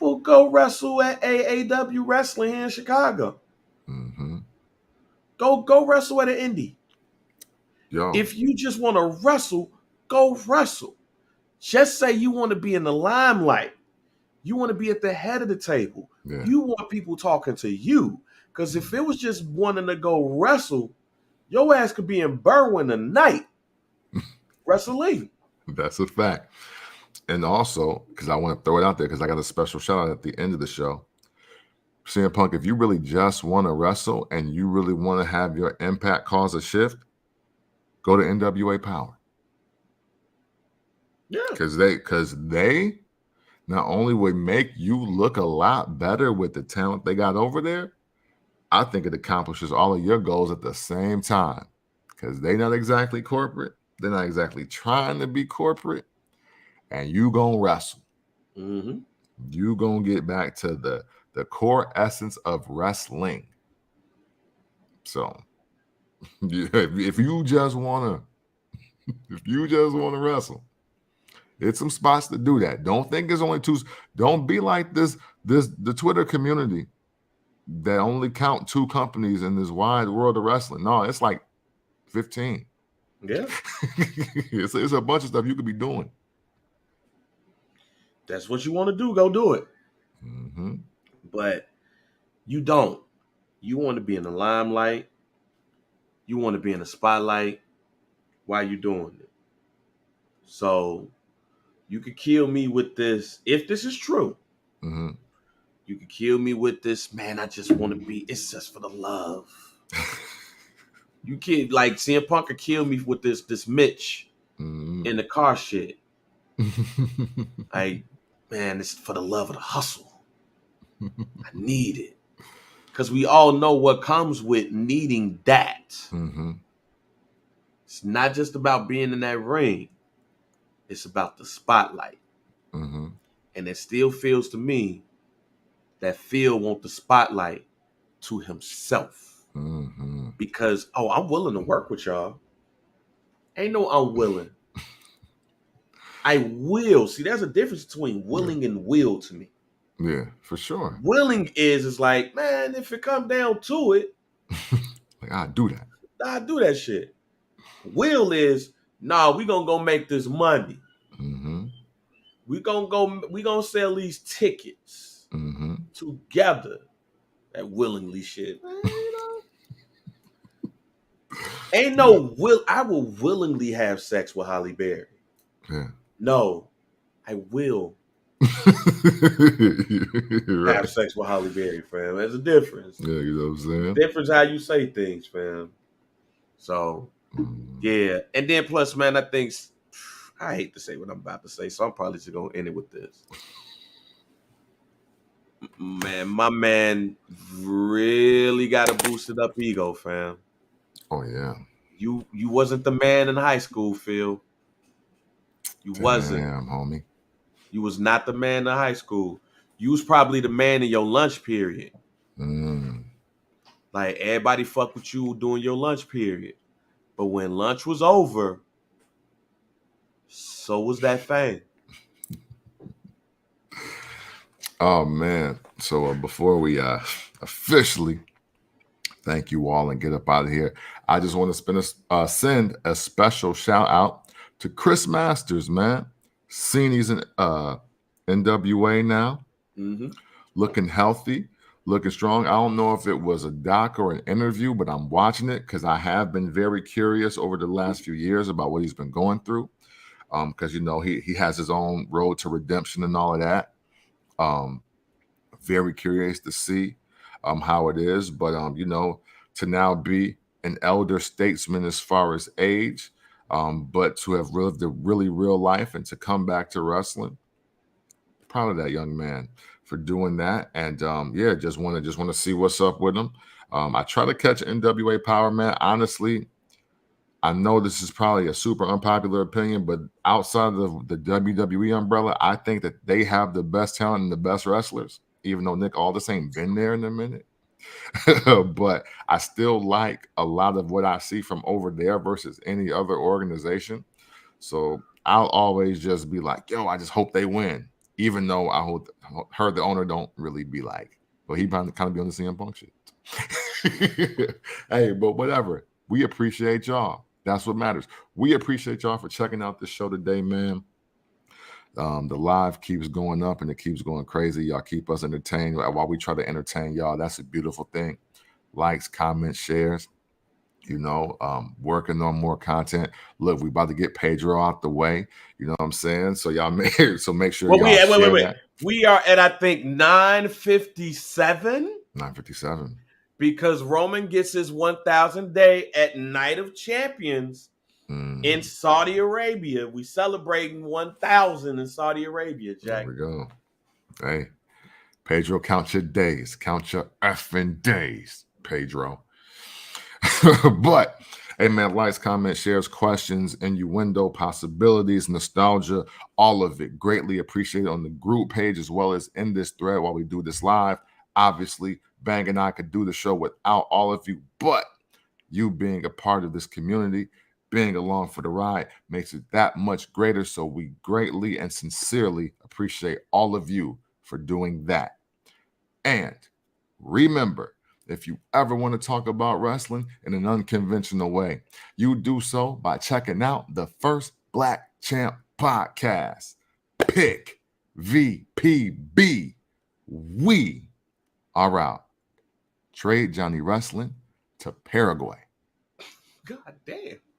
Well, go wrestle at AAW Wrestling here in Chicago. Mm-hmm. Go wrestle at an indie. Yo. If you just want to wrestle, go wrestle. Just say you want to be in the limelight. You want to be at the head of the table. Yeah. You want people talking to you. Because if it was just wanting to go wrestle, your ass could be in Berwyn tonight. Wrestling. That's a fact. And also, because I want to throw it out there, because I got a special shout out at the end of the show. CM Punk, if you really just want to wrestle and you really want to have your impact cause a shift, go to NWA Power. Yeah. Because they not only would make you look a lot better with the talent they got over there, I think it accomplishes all of your goals at the same time. Because they're not exactly corporate. They're not exactly trying to be corporate. And you gonna wrestle. Mm-hmm. You gonna get back to the core essence of wrestling. So if you just wanna wrestle, it's some spots to do that. Don't think it's only two. Don't be like the Twitter community that only count 2 companies in this wide world of wrestling. No, it's like 15. Yeah. It's a bunch of stuff you could be doing. That's what you want to do. Go do it. Mm-hmm. But you don't. You want to be in the limelight. You want to be in the spotlight while you're doing it. So you could kill me with this. If this is true, Mm-hmm. you could kill me with this. Man, I just want to be. It's just for the love. You can't like CM Punk could kill me with this Mitch in the car shit. Man, it's for the love of the hustle. I need it. Because we all know what comes with needing that. Mm-hmm. It's not just about being in that ring. It's about the spotlight. Mm-hmm. And it still feels to me that Phil wants the spotlight to himself. Mm-hmm. Because, I'm willing to work with y'all. Ain't no unwilling. I will. See, there's a difference between willing and will to me. Yeah, for sure. Willing is like, man, if it come down to it, like I'll do that. I'll do that shit. Will is, we gonna go make this money. Mm-hmm. We gonna sell these tickets Mm-hmm. together. That willingly shit. Man, ain't no will. I will willingly have sex with Holly Berry. Yeah. No, I will right. have sex with Holly Berry, fam. There's a difference. Yeah, you know what I'm saying? Difference how you say things, fam. So, yeah. And then plus, man, I think, I hate to say what I'm about to say, so I'm probably just going to end it with this. Man, my man really got a boosted up ego, fam. Oh, yeah. You wasn't the man in high school, Phil. You wasn't. Damn, homie. You was not the man in high school. You was probably the man in your lunch period. Like, everybody fuck with you during your lunch period. But when lunch was over, so was that fame. Oh, man. So before we officially thank you all and get up out of here, I just want to send a special shout out to Chris Masters, man. Seen he's in NWA now. Mm-hmm. Looking healthy, looking strong. I don't know if it was a doc or an interview, but I'm watching it because I have been very curious over the last few years about what he's been going through. Because he has his own road to redemption and all of that. Very curious to see how it is, but to now be an elder statesman as far as age, but to have lived a really real life and to come back to wrestling. Proud of that young man for doing that, and just want to see what's up with him. I try to catch NWA Power, man. Honestly, I know this is probably a super unpopular opinion, but outside of the WWE umbrella, I think that they have the best talent and the best wrestlers, even though Nick Aldis ain't been there in a minute. But I still like a lot of what I see from over there versus any other organization. So I'll always just be like, yo, I just hope they win. Even though I heard the owner don't really be like, well, he kind of be on the CM Punk shit. Hey, but whatever. We appreciate y'all. That's what matters. We appreciate y'all for checking out this show today, man. The live keeps going up and it keeps going crazy. Y'all keep us entertained while we try to entertain y'all. That's a beautiful thing. Likes, comments, shares. Working on more content. Look, we about to get Pedro out the way. You know what I'm saying? So y'all make sure y'all share that. We are at, I think, 9:57. 9:57. Because Roman gets his 1,000th day at Night of Champions in Saudi Arabia. We celebrating 1,000 in Saudi Arabia, Jack. There we go. Hey, Pedro, count your days. Count your effing days, Pedro. But, hey, man, likes, comments, shares, questions, innuendo, possibilities, nostalgia, all of it. Greatly appreciated on the group page as well as in this thread while we do this live. Obviously, Bang and I could do the show without all of you, but you being a part of this community, being along for the ride, makes it that much greater. So we greatly and sincerely appreciate all of you for doing that. And remember, If you ever want to talk about wrestling in an unconventional way, you do so by checking out the First Black Champ podcast. Pick VPB. We are out. Trade Johnny Wrestling to Paraguay. God damn.